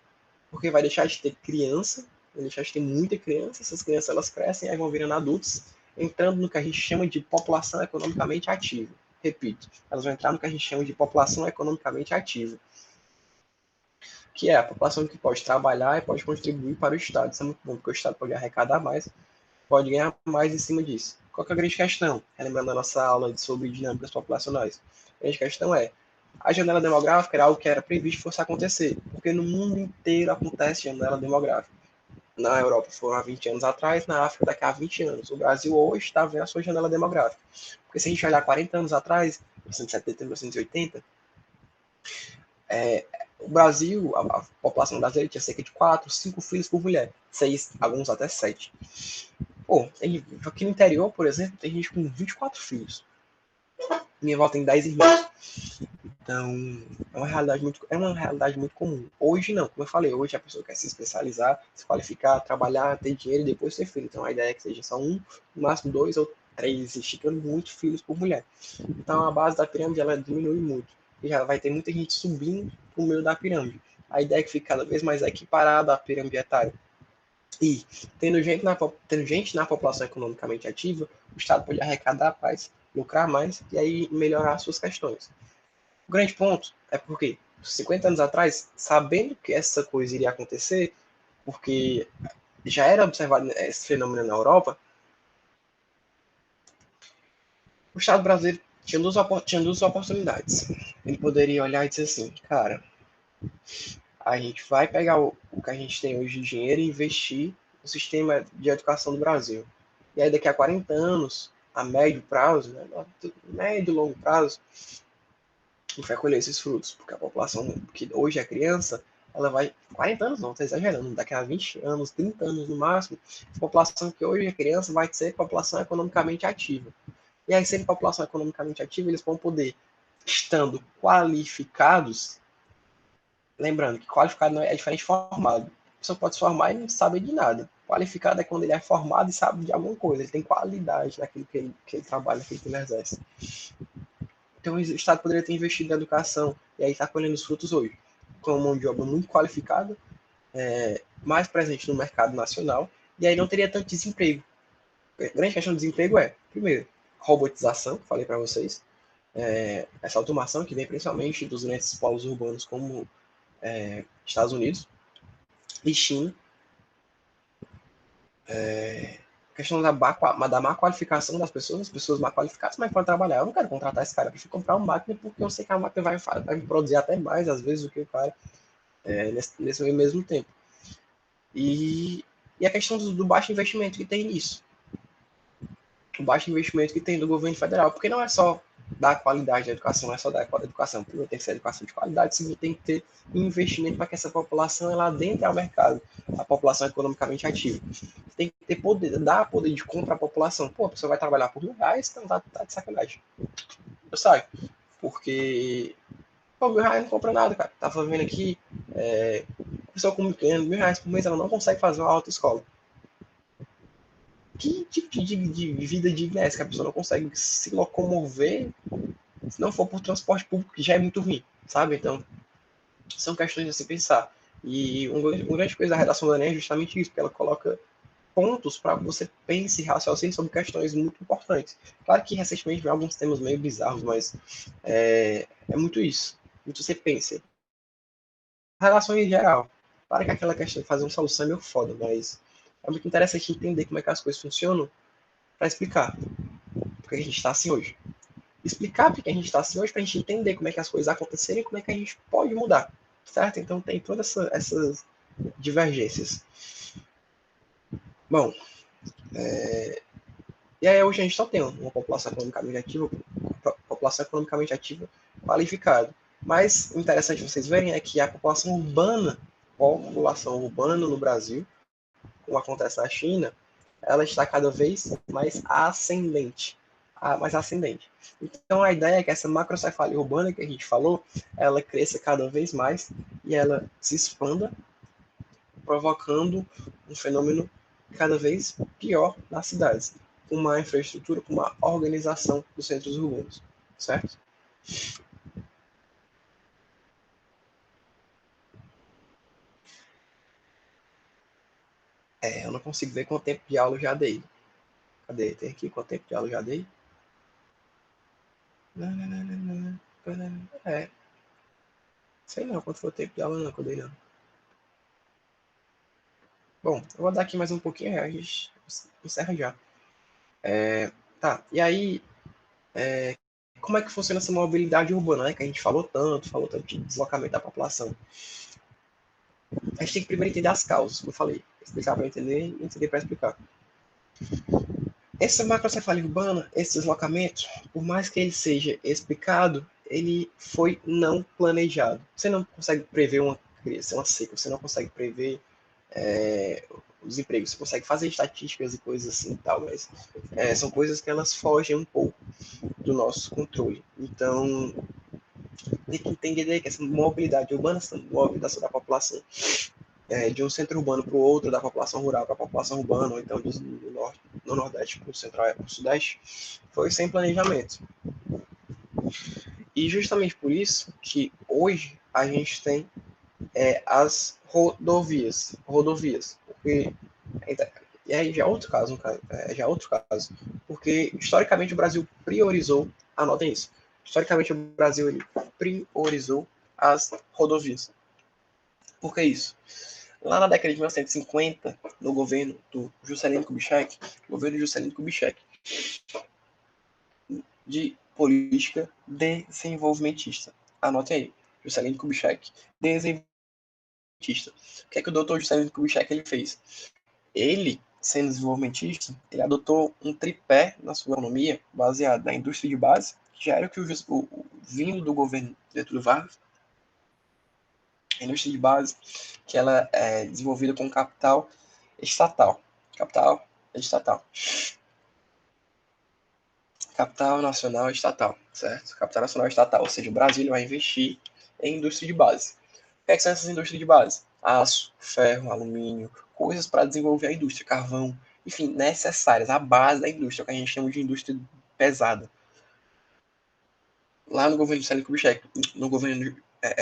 Porque vai deixar de ter criança, vai deixar de ter muita criança, essas crianças elas crescem, aí vão virando adultos, entrando no que a gente chama de população economicamente ativa. Repito, elas vão entrar no que a gente chama de população economicamente ativa, que é a população que pode trabalhar e pode contribuir para o Estado. Isso é muito bom, porque o Estado pode arrecadar mais, pode ganhar mais em cima disso. Qual que é a grande questão? Relembrando a nossa aula sobre dinâmicas populacionais. A grande questão é, a janela demográfica era algo que era previsto que fosse acontecer, porque no mundo inteiro acontece janela demográfica. Na Europa foram há 20 anos atrás, na África daqui a 20 anos. O Brasil hoje está vendo a sua janela demográfica. Porque se a gente olhar 40 anos atrás, 1970, 1980, o Brasil, a população brasileira tinha cerca de 4, 5 filhos por mulher. 6, alguns até 7. Pô, aqui no interior, por exemplo, tem gente com 24 filhos. Minha avó tem 10 irmãos. Então, é uma realidade muito comum. Hoje não, como eu falei, hoje a pessoa quer se especializar, se qualificar, trabalhar, ter dinheiro e depois ter filho. Então a ideia é que seja só um, no máximo 2 ou 3, esticando muito filhos por mulher. Então a base da pirâmide ela diminui muito. E já vai ter muita gente subindo pro meio da pirâmide. A ideia é que fique cada vez mais equiparada à pirâmide etária. E, tendo gente na população economicamente ativa, o Estado pode arrecadar mais, lucrar mais e aí melhorar as suas questões. O grande ponto é porque, 50 anos atrás, sabendo que essa coisa iria acontecer, porque já era observado esse fenômeno na Europa, o Estado brasileiro tinha duas oportunidades. Ele poderia olhar e dizer assim, cara, a gente vai pegar o que a gente tem hoje de dinheiro e investir no sistema de educação do Brasil. E aí daqui a 40 anos, a médio prazo, né, médio e longo prazo, a gente vai colher esses frutos, porque a população que hoje é criança, ela vai, 40 anos não, tá exagerando, daqui a 20 anos, 30 anos no máximo, a população que hoje é criança vai ser população economicamente ativa. E aí, sendo população economicamente ativa, eles vão poder, estando qualificados, lembrando que qualificado não é diferente de formado. A pessoa pode se formar e não sabe de nada. Qualificado é quando ele é formado e sabe de alguma coisa, ele tem qualidade naquilo que ele trabalha, naquilo que ele exerce. Então o Estado poderia ter investido na educação e aí está colhendo os frutos hoje, com uma mão de obra muito qualificada, mais presente no mercado nacional, e aí não teria tanto desemprego. A grande questão do desemprego é, primeiro, robotização, que falei para vocês, essa automação que vem principalmente dos grandes polos urbanos como Estados Unidos e China, questão da má qualificação das pessoas, as pessoas má qualificadas, mas podem trabalhar. Eu não quero contratar esse cara, eu prefiro comprar uma máquina porque eu sei que a máquina vai me produzir até mais, às vezes, do que o cara nesse mesmo tempo. E a questão do baixo investimento que tem nisso. O baixo investimento que tem do governo federal, porque não é só da qualidade da educação, não é só da educação. Primeiro tem que ser educação de qualidade, segundo tem que ter investimento para que essa população ela adentre ao mercado, a população economicamente ativa. Tem que ter poder, dar poder de compra à população. Pô, a pessoa vai trabalhar por R$ 1.000, então tá de sacanagem. Eu saio. Porque, pô, R$ 1.000 não compra nada, cara. Tava vendo aqui, a pessoa com R$ 1.000 por mês, ela não consegue fazer uma autoescola. Que tipo de vida digna é essa? Que a pessoa não consegue se locomover se não for por transporte público, que já é muito ruim, sabe? Então, são questões de se pensar. E uma grande coisa da redação do Enem é justamente isso, porque ela coloca pontos para que você pense e raciocine sobre questões muito importantes. Claro que recentemente veio alguns temas meio bizarros, mas é muito isso. Muito você pensa. Relação em geral. Claro que aquela questão de fazer uma solução é meio foda, mas é muito interessante entender como é que as coisas funcionam para explicar porque a gente está assim hoje. Explicar porque a gente está assim hoje para a gente entender como é que as coisas aconteceram e como é que a gente pode mudar, certo? Então tem todas essas divergências. Bom, e aí hoje a gente só tem uma população economicamente ativa qualificada. Mas o interessante vocês verem é que a população urbana no Brasil, como acontece na China, ela está cada vez mais ascendente. Então a ideia é que essa macrocefalia urbana que a gente falou, ela cresça cada vez mais e ela se expanda, provocando um fenômeno cada vez pior nas cidades, com uma infraestrutura, com uma organização dos centros urbanos, certo? Eu não consigo ver quanto tempo de aula eu já dei. Cadê? Tem aqui quanto tempo de aula eu já dei? É, sei não quanto foi o tempo de aula não que eu dei não. Bom, eu vou dar aqui mais um pouquinho, a gente encerra já. Tá, e aí, como é que funciona essa mobilidade urbana, né? Que a gente falou tanto de deslocamento da população. A gente tem que primeiro entender as causas, como eu falei. Explicar para entender e entender para explicar. Essa macrocefalia urbana, esse deslocamento, por mais que ele seja explicado, ele foi não planejado. Você não consegue prever uma seca, você não consegue prever os empregos. Você consegue fazer estatísticas e coisas assim e tal, mas são coisas que elas fogem um pouco do nosso controle. Então, tem que entender que essa mobilidade urbana, essa movimentação da população de um centro urbano para o outro, da população rural para a população urbana, ou então do norte, no nordeste para o central e para o sudeste, foi sem planejamento. E justamente por isso que hoje a gente tem as rodovias, porque e aí já é outro caso, já é outro caso, porque historicamente o Brasil priorizou, anotem isso, historicamente o Brasil ele priorizou as rodovias. Por que isso? Lá na década de 1950, no governo do Juscelino Kubitschek, de política desenvolvimentista. Anote aí, Juscelino Kubitschek, desenvolvimentista. O que é que o doutor Juscelino Kubitschek ele fez? Ele, sendo desenvolvimentista, ele adotou um tripé na sua economia baseado na indústria de base, que já era o que vindo do governo Getúlio Vargas, a indústria de base, que ela é desenvolvida com capital estatal. Capital estatal. Capital nacional estatal, certo? Capital nacional estatal, ou seja, o Brasil vai investir em indústria de base. O que, são essas indústrias de base? Aço, ferro, alumínio, coisas para desenvolver a indústria, carvão, enfim, necessárias, a base da indústria, o que a gente chama de indústria pesada. Lá no governo de Juscelino Kubitschek, no governo de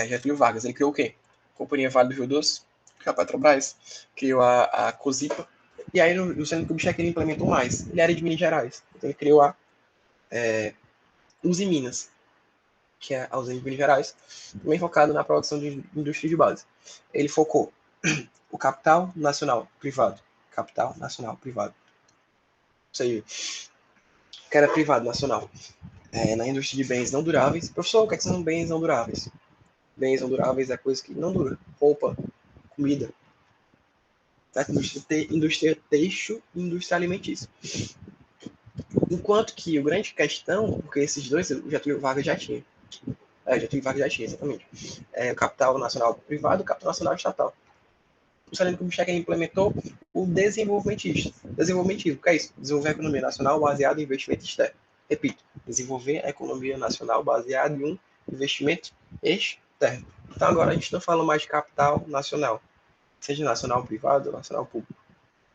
Getúlio Vargas, ele criou o quê? Companhia Vale do Rio Doce, que é a Petrobras, criou a COSIPA, e aí no Juscelino Kubitschek ele implementou mais. Ele era de Minas Gerais, então ele criou a Uzi Minas, que é a usina de Minas Gerais, também focado na produção de indústria de base. Ele focou o capital nacional privado, ou seja, que era privado nacional, na indústria de bens não duráveis. Professor, o que, são bens não duráveis? Bens não duráveis é coisa que não dura, roupa, comida, certo? Indústria têxtil e indústria alimentícia. Enquanto que o grande questão, porque esses dois o Getúlio Vargas já tinha. Getúlio Vargas já tinha, exatamente. O capital nacional privado e o capital nacional estatal. O Juscelino Kubitschek implementou o desenvolvimentismo. Desenvolvimentismo, o que é isso? Desenvolver a economia nacional baseada em investimento externo. Repito, desenvolver a economia nacional baseada em um investimento externo. Então agora a gente não fala mais de capital nacional, seja nacional privado ou nacional público,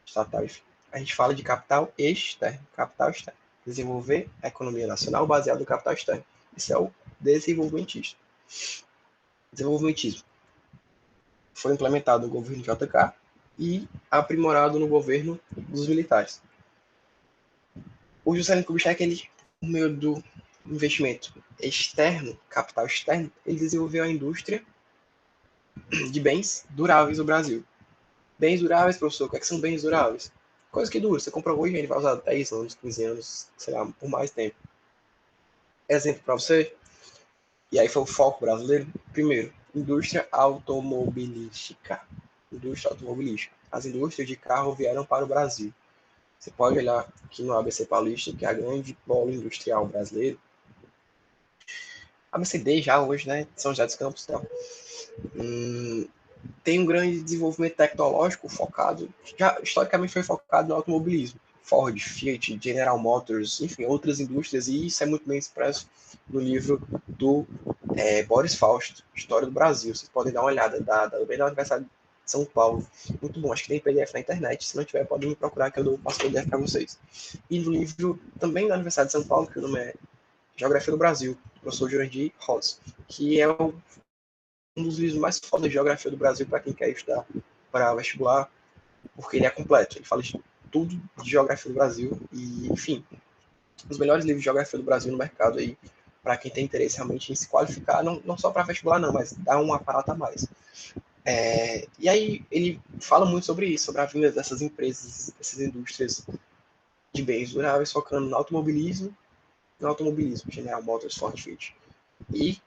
estatal, enfim. A gente fala de capital externo, capital externo. Desenvolver a economia nacional baseada no capital externo. Isso é o desenvolvimentismo. Desenvolvimentismo foi implementado no governo JK e aprimorado no governo dos militares. O Juscelino Kubitschek, ele, por meio do investimento externo, capital externo, ele desenvolveu a indústria de bens duráveis no Brasil. Bens duráveis, professor, o que, são bens duráveis? Coisa que dura, você compra hoje e ele vai usar 10 anos, 15 anos, sei lá, por mais tempo. Exemplo para você, e aí foi o foco brasileiro. Primeiro, indústria automobilística. Indústria automobilística. As indústrias de carro vieram para o Brasil. Você pode olhar aqui no ABC Paulista, que é a grande polo industrial brasileiro. ABCD já hoje, né? São José dos Campos e tal. Tem um grande desenvolvimento tecnológico focado, já historicamente foi focado no automobilismo. Ford, Fiat, General Motors, enfim, outras indústrias, e isso é muito bem expresso no livro do Boris Fausto, História do Brasil. Vocês podem dar uma olhada, bem da Universidade de São Paulo. Muito bom, acho que tem PDF na internet. Se não tiver, podem me procurar que eu passo o PDF para vocês. E no livro também da Universidade de São Paulo, que o nome é Geografia do Brasil, do professor Jurandir Rosa, que é um dos livros mais fodas de geografia do Brasil para quem quer estudar para vestibular, porque ele é completo. Ele fala de tudo de geografia do Brasil e, enfim, os melhores livros de geografia do Brasil no mercado aí, para quem tem interesse realmente em se qualificar, não só para vestibular não, mas dar um aparato a mais. E aí ele fala muito sobre isso, sobre a vinda dessas empresas, dessas indústrias de bens duráveis, focando no automobilismo, General Motors, Ford, Fiat, e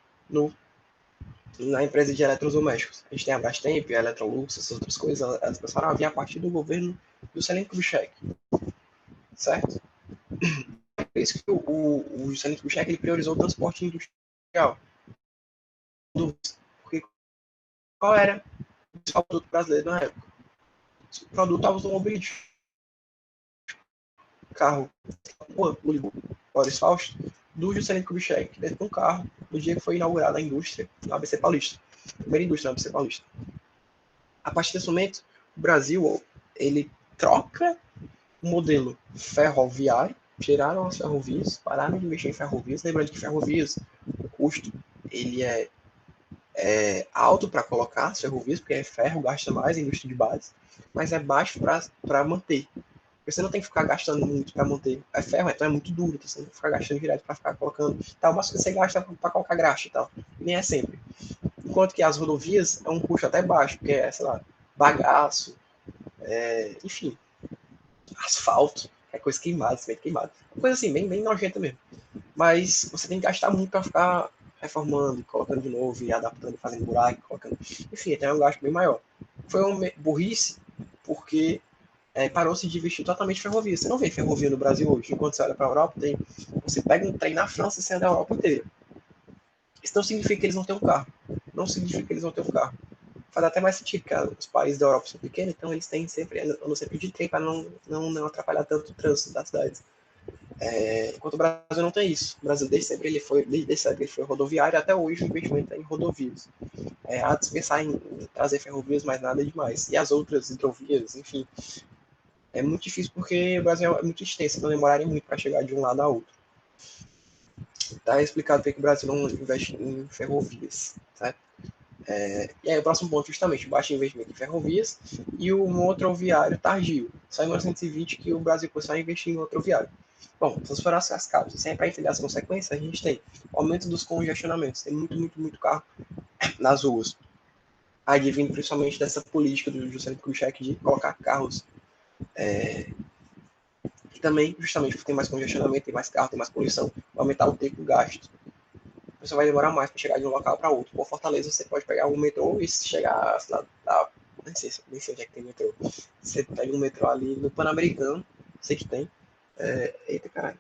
na empresa de eletrodomésticos. A gente tem a Brastemp, a Electrolux, essas outras coisas, elas começaram a vir a partir do governo do Juscelino Kubitschek, certo? Por isso que o Juscelino Kubitschek ele priorizou o transporte industrial. Porque qual era o produto brasileiro na época? O produto automobilístico. Carro, o Boris Fausto, do Juscelino Kubitschek, dentro de um carro, no dia que foi inaugurada a indústria na ABC Paulista. Primeira indústria na ABC Paulista. A partir desse momento, o Brasil ele troca o modelo ferroviário, tiraram as ferrovias, pararam de investir em ferrovias. Lembrando que ferrovias, o custo ele é alto para colocar as ferrovias, porque é ferro, gasta mais, é indústria de base, mas é baixo para manter. Você não tem que ficar gastando muito para manter. É ferro, então é muito duro, então você tem que ficar gastando direto para ficar colocando. Tal, mas você gasta para colocar graxa e tal. E nem é sempre. Enquanto que as rodovias é um custo até baixo, porque é, sei lá, bagaço, enfim, asfalto, é coisa queimada, cimento queimado. Coisa assim, bem nojenta mesmo. Mas você tem que gastar muito para ficar reformando, colocando de novo, e adaptando, fazendo buraco, colocando. Enfim, então é um gasto bem maior. Foi uma burrice, porque parou-se de investir totalmente em ferrovia. Você não vê ferrovia no Brasil hoje. Enquanto você olha para a Europa, você pega um trem na França e você anda a Europa inteira. Isso não significa que eles não têm um carro. Não significa que eles não têm um carro. Faz até mais sentido, porque os países da Europa são pequenos, então eles têm sempre, andam sempre de trem para não atrapalhar tanto o trânsito das cidades. Enquanto o Brasil não tem isso. O Brasil desde sempre ele foi rodoviário, até hoje o investimento é em rodovias. Há de se pensar em trazer ferrovias, mas nada demais. E as outras hidrovias, enfim. É muito difícil porque o Brasil é muito extenso, então demorarem muito para chegar de um lado a outro. Está explicado porque o Brasil não investe em ferrovias, certo? E aí o próximo ponto, justamente, baixo investimento em ferrovias e um outro viário tardio. Só em 1920 que o Brasil começou a investir em outro viário. Bom, essas foram as causas. Sempre para entender as consequências, a gente tem aumento dos congestionamentos. Tem muito carro nas ruas. Aí vindo principalmente dessa política do Juscelino Kubitschek de colocar carros e também, justamente porque tem mais congestionamento, tem mais carro, tem mais poluição, vai aumentar o tempo gasto. Você vai demorar mais para chegar de um local para outro. Por Fortaleza, você pode pegar um metrô e chegar lá, nem sei onde é que tem metrô. Você pega um metrô ali no Pan-Americano, sei que tem. Eita, caralho.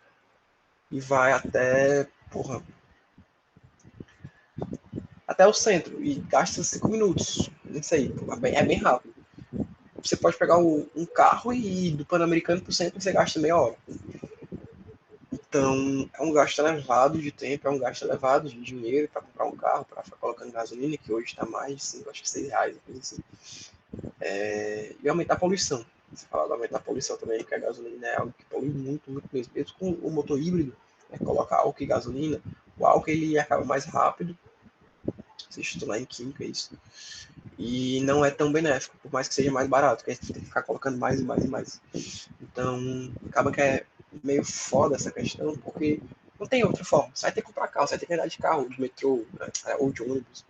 E vai até, porra, até o centro. E gasta 5 minutos. Isso aí, é bem rápido. Você pode pegar um carro e ir do Pan-Americano pro centro você gasta meia hora. Então, é um gasto elevado de tempo, é um gasto elevado de dinheiro para comprar um carro, para ficar colocando gasolina, que hoje está mais, assim, acho que R$6, coisa assim. E aumentar a poluição. Você fala de aumentar a poluição também, que a gasolina é algo que polui muito, muito mesmo. Mesmo com o motor híbrido, coloca álcool e gasolina, o álcool ele acaba mais rápido, se estudar em química isso, e não é tão benéfico, por mais que seja mais barato, que a gente tem que ficar colocando mais e mais e mais. Então, acaba que é meio foda essa questão, porque não tem outra forma. Você vai ter que comprar carro, você vai ter que andar de carro, de metrô, né, ou de ônibus.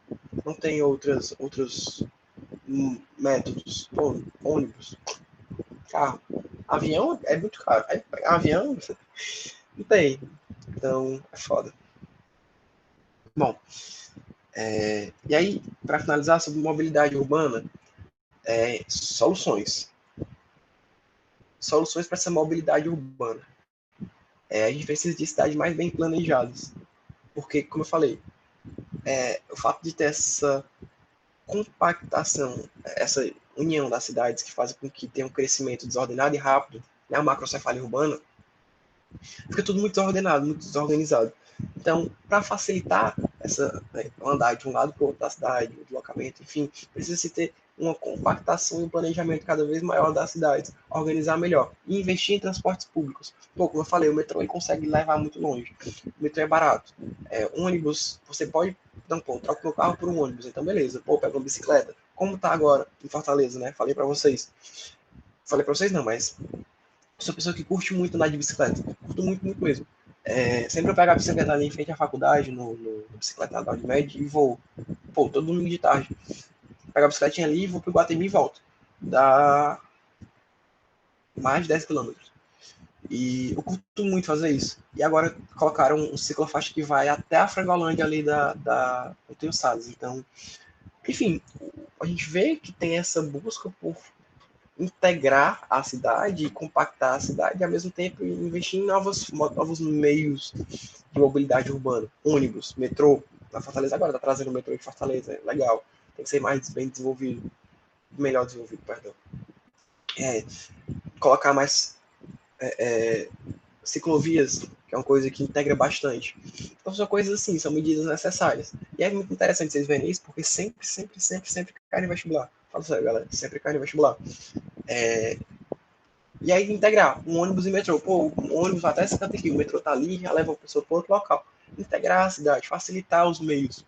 Não tem outros métodos. Pô, ônibus, carro. Avião é muito caro. Avião, não tem. Então, é foda. Bom, e aí, para finalizar sobre mobilidade urbana, soluções. Soluções para essa mobilidade urbana. A gente precisa de cidades mais bem planejadas. Porque, como eu falei, o fato de ter essa compactação, essa união das cidades que faz com que tenha um crescimento desordenado e rápido, né, a macrocefalia urbana, fica tudo muito desordenado, muito desorganizado. Então, para facilitar andar de um lado para o outro da cidade, o deslocamento, enfim, precisa se ter uma compactação e um planejamento cada vez maior das cidades, organizar melhor e investir em transportes públicos. Pô, como eu falei, o metrô ele consegue levar muito longe. O metrô é barato. Ônibus, você pode dar um ponto, troca o meu carro por um ônibus, então beleza. Pô, pega uma bicicleta. Como tá agora em Fortaleza, né? Falei para vocês. Falei para vocês não, mas sou uma pessoa que curte muito andar de bicicleta. Curto muito, muito mesmo. Sempre eu pego a bicicleta ali em frente à faculdade, no bicicleta da Unimed, e vou, pô, todo domingo de tarde. Pego a bicicletinha ali e vou pro Guatemi e volto. Dá mais de 10 quilômetros. E eu curto muito fazer isso. E agora colocaram um ciclofaixa que vai até a Frangolândia ali da Antônio Salles. Então, enfim, a gente vê que tem essa busca por integrar a cidade, compactar a cidade, e ao mesmo tempo investir em novos meios de mobilidade urbana. Ônibus, metrô. Na Fortaleza agora está trazendo o metrô de Fortaleza, é legal. Tem que ser mais bem desenvolvido, melhor desenvolvido, perdão. Colocar mais ciclovias, que é uma coisa que integra bastante. Então são coisas assim, são medidas necessárias. E é muito interessante vocês verem isso, porque sempre cai em vestibular. Fala sério, galera, sempre cai em vestibular. E aí integrar um ônibus e metrô. Pô, o ônibus vai até essa canto aqui, o metrô tá ali, já leva a pessoa para outro local. Integrar a cidade, facilitar os meios.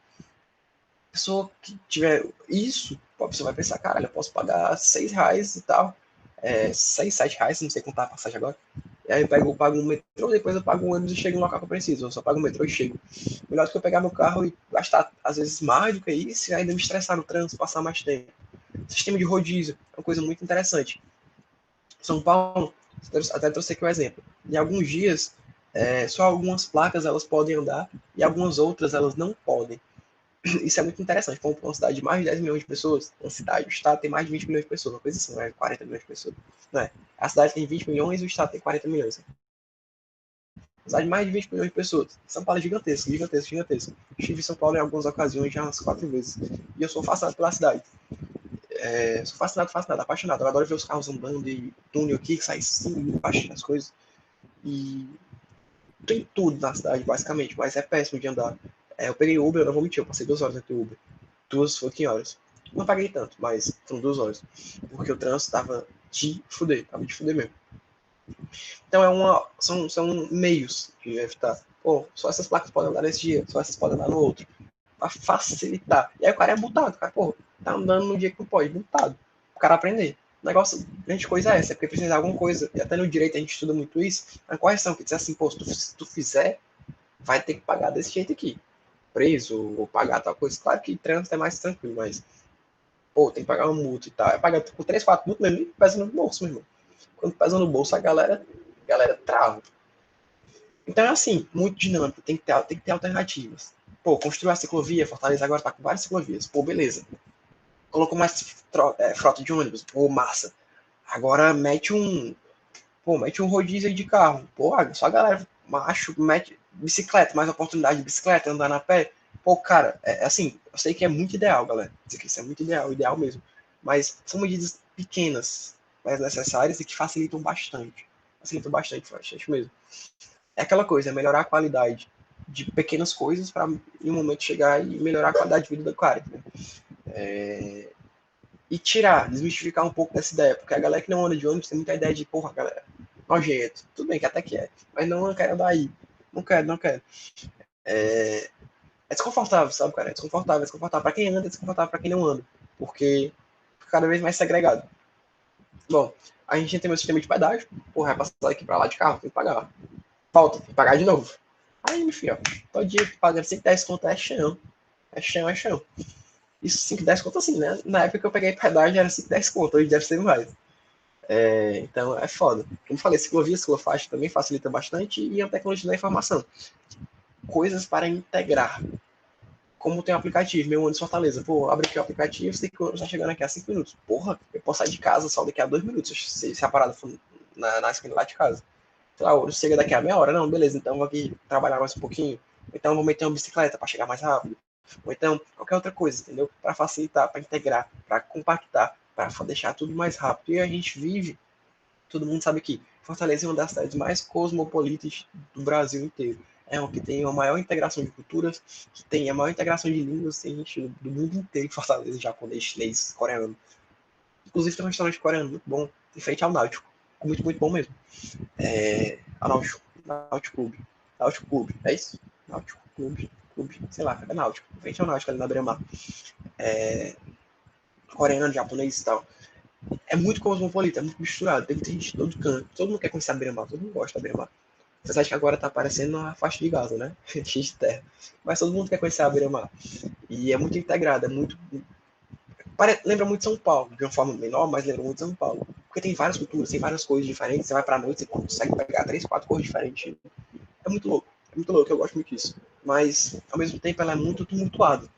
A pessoa que tiver isso, a pessoa vai pensar, cara, eu posso pagar R$6 e tal, 6, R$7, não sei contar a passagem agora. E aí eu pago um metrô, depois eu pago um ônibus e chego no local que eu preciso. Eu só pago o metrô e chego. Melhor do que eu pegar meu carro e gastar, às vezes, mais do que isso e ainda me estressar no trânsito, passar mais tempo. Sistema de rodízio é uma coisa muito interessante. São Paulo, até trouxe aqui um exemplo. Em alguns dias, só algumas placas elas podem andar e algumas outras elas não podem. Isso é muito interessante. Como uma cidade de mais de 10 milhões de pessoas, uma cidade, o estado tem mais de 20 milhões de pessoas, uma coisa assim, não é 40 milhões de pessoas. Não é. A cidade tem 20 milhões e o estado tem 40 milhões. A cidade de mais de 20 milhões de pessoas. São Paulo é gigantesco, gigantesco, gigantesco. Estive em São Paulo em algumas ocasiões, já umas 4 vezes. E eu sou fascinado pela cidade. Sou fascinado, apaixonado. Eu adoro ver os carros andando e túnel aqui que sai assim, embaixo das coisas. E tem tudo na cidade, basicamente, mas é péssimo de andar. Eu peguei Uber, eu não vou mentir, eu passei 2 horas dentro do Uber. 2 fucking horas. Não paguei tanto, mas foram 2 horas. Porque o trânsito tava de fuder mesmo. Então são meios de evitar. Pô, só essas placas podem andar nesse dia, só essas podem andar no outro. Pra facilitar. E aí o cara é multado, cara, pô, tá andando no dia que não pode, multado. O cara aprender. O negócio, grande coisa é essa, porque precisa de alguma coisa, e até no direito a gente estuda muito isso, a correção, que diz assim, pô, se tu fizer, vai ter que pagar desse jeito aqui. Preso, ou pagar tal coisa. Claro que trânsito é mais tranquilo, mas, pô, tem que pagar uma multa e tal. É pagar com 3, 4 multas mesmo, e pesa no bolso, meu irmão. Quando pesa no bolso, a galera trava. Então é assim, muito dinâmico, tem que ter alternativas. Pô, construir a ciclovia, Fortaleza agora tá com várias ciclovias. Pô, beleza. Colocou mais frota de ônibus. Pô, massa. Agora mete Pô, mete um rodízio aí de carro. Pô, só a galera macho mete bicicleta, mais oportunidade de bicicleta, andar na pé. Pô, cara, assim, eu sei que é muito ideal, galera. Isso é muito ideal, ideal mesmo. Mas são medidas pequenas, mas necessárias e que facilitam bastante. Facilitam bastante mesmo. É aquela coisa, é melhorar a qualidade de pequenas coisas para em um momento chegar e melhorar a qualidade de vida do cara. Né? E tirar, desmistificar um pouco dessa ideia, porque a galera que não anda de ônibus tem muita ideia de, porra, galera, nojento. Tudo bem que até que é, mas não quero andar aí. Não quero, não quero. É desconfortável, sabe, cara? É desconfortável, é desconfortável pra quem anda, é desconfortável pra quem não anda. Porque fica cada vez mais segregado. Bom, a gente tem um sistema de pedágio, porra, vai passar daqui pra lá de carro, tem que pagar. Falta, tem que pagar de novo. Aí, meu filho, ó, todo dia pagando 110 conto é chão. É chão, é chão. Isso 5, 10 conto assim, né? Na época que eu peguei pedágio era 5, 10 conto, hoje deve ser mais. Então é foda. Como eu falei, ciclovia, ciclofaixa também facilita bastante e a tecnologia da informação. Coisas para integrar. Como tem um aplicativo, meu ônibus Fortaleza. Pô, abre aqui o aplicativo, sei que o ônibus tá chegando aqui a 5 minutos. Porra, eu posso sair de casa só daqui a 2 minutos, se a parada for na esquina lá de casa. Sei lá, o ônibus chega daqui a meia hora. Não, beleza, então vou aqui trabalhar mais um pouquinho. Então vou meter uma bicicleta para chegar mais rápido. Ou então qualquer outra coisa, entendeu? Para facilitar, para integrar, para compactar, para deixar tudo mais rápido. E a gente vive, todo mundo sabe que Fortaleza é uma das cidades mais cosmopolitas do Brasil inteiro. É uma que tem a maior integração de culturas, que tem a maior integração de línguas, tem gente do mundo inteiro em Fortaleza, japonês, chinês, coreano. Inclusive tem um restaurante coreano muito bom, em frente ao Náutico. Muito, muito bom mesmo. A Náutico Clube. Náutico Clube, é isso? Náutico Clube, sei lá, é Náutico. Em frente ao Náutico ali na beira-mar. Coreano, japonês e tal. É muito cosmopolita, é muito misturado. Tem gente de todo canto. Todo mundo quer conhecer a beira-mar, todo mundo gosta da beira-mar. Apesar de que agora tá aparecendo a faixa de Gaza, né? Cheio de terra. Mas todo mundo quer conhecer a beira-mar. E é muito integrado, é muito. Lembra muito São Paulo, de uma forma menor, mas lembra muito São Paulo. Porque tem várias culturas, tem várias coisas diferentes. Você vai pra noite, você consegue pegar 3, 4 cores diferentes. É muito louco. É muito louco, eu gosto muito disso. Mas, ao mesmo tempo, ela é muito tumultuada.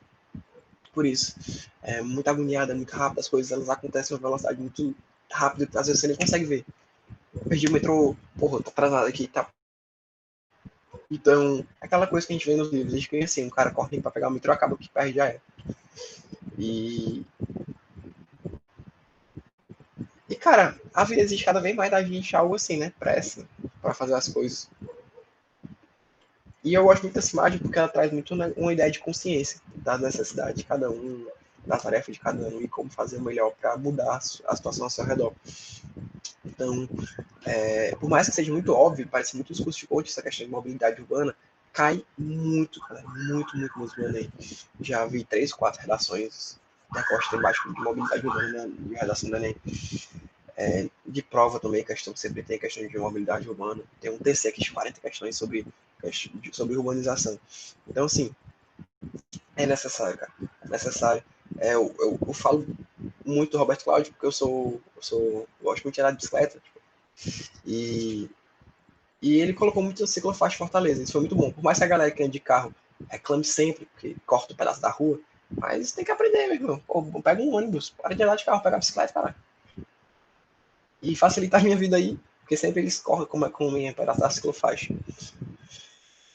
Por isso. É muito agoniada, é muito rápida, as coisas elas acontecem a uma velocidade muito rápida, às vezes você nem consegue ver. Eu perdi o metrô, porra, tô atrasado aqui, tá. Então, aquela coisa que a gente vê nos livros, a gente assim, um cara corre pra pegar o metrô, acaba que perde já é. E, cara, a vida existe cada vez mais da gente algo assim, né? Pressa pra fazer as coisas. E eu gosto muito dessa imagem porque ela traz muito uma ideia de consciência da necessidade de cada um, da tarefa de cada um e como fazer o melhor para mudar a situação ao seu redor. Então, por mais que seja muito óbvio, parece muito discurso de coach, essa questão de mobilidade urbana, cai muito, cara, muito mesmo no Enem. Já vi 3, 4 redações da Costa embaixo de mobilidade urbana de redação do Enem. De prova também, questão que sempre tem questão de mobilidade urbana. Tem um TC aqui de 40 questões sobre urbanização. Então, assim, é necessário, cara. É necessário. Eu falo muito do Roberto Cláudio porque eu gosto muito de andar de bicicleta. Tipo, e ele colocou muito ciclofaixa em Fortaleza. Isso foi muito bom. Por mais que a galera que anda de carro reclame sempre, porque corta um pedaço da rua, mas tem que aprender, meu irmão. Pô, pega um ônibus, para de andar de carro, pega a bicicleta, cara. E facilitar a minha vida aí, porque sempre eles correm com a minha pedaço da ciclofaixa.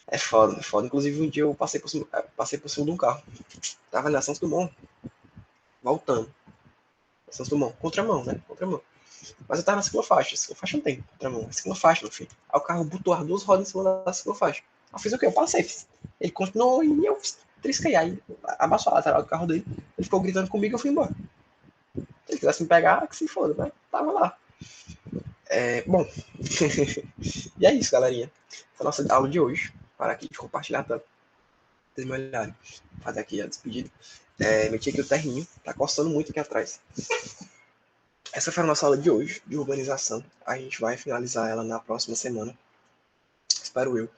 É foda, é foda. Inclusive, um dia eu passei por cima de um carro. Tava na Santos Dumont, voltando. Santos Dumont, contramão, né? Contramão. Mas eu tava na ciclofaixa. Ciclofaixa não tem contramão, é ciclofaixa, meu filho. Aí o carro botou as 2 rodas em cima da ciclofaixa. Eu fiz o quê? Eu passei. Ele continuou e eu trisquei. Aí abaixou a lateral do carro dele. Ele ficou gritando comigo e eu fui embora. Se ele quisesse me pegar, que se foda, né? Tava lá. Bom. E é isso, galerinha. Essa é a nossa aula de hoje. Para aqui de compartilhar tanto. Vocês me olharem. Fazer aqui a despedida. Meti aqui o terrinho. Tá coçando muito aqui atrás. Essa foi a nossa aula de hoje, de urbanização. A gente vai finalizar ela na próxima semana. Espero eu.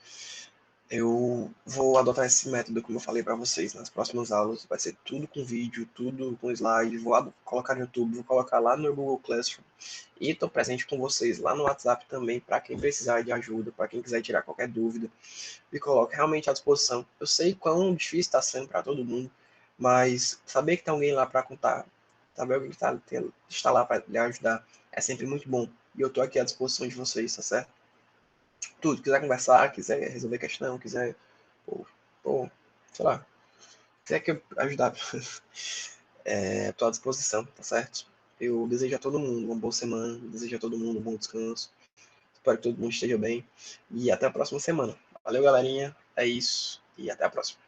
Eu vou adotar esse método, como eu falei para vocês, nas próximas aulas. Vai ser tudo com vídeo, tudo com slide. Vou colocar no YouTube, vou colocar lá no Google Classroom. E estou presente com vocês lá no WhatsApp também, para quem precisar de ajuda, para quem quiser tirar qualquer dúvida. Me coloque realmente à disposição. Eu sei quão difícil está sendo para todo mundo, mas saber que tem alguém lá para contar, saber alguém que está lá para lhe ajudar, é sempre muito bom. E eu tô aqui à disposição de vocês, tá certo? Tudo, quiser conversar, quiser resolver questão, quiser, ou sei lá, quiser que eu ajudar, tô à disposição, tá certo? Eu desejo a todo mundo uma boa semana, desejo a todo mundo um bom descanso. Espero que todo mundo esteja bem. E até a próxima semana. Valeu, galerinha. É isso. E até a próxima.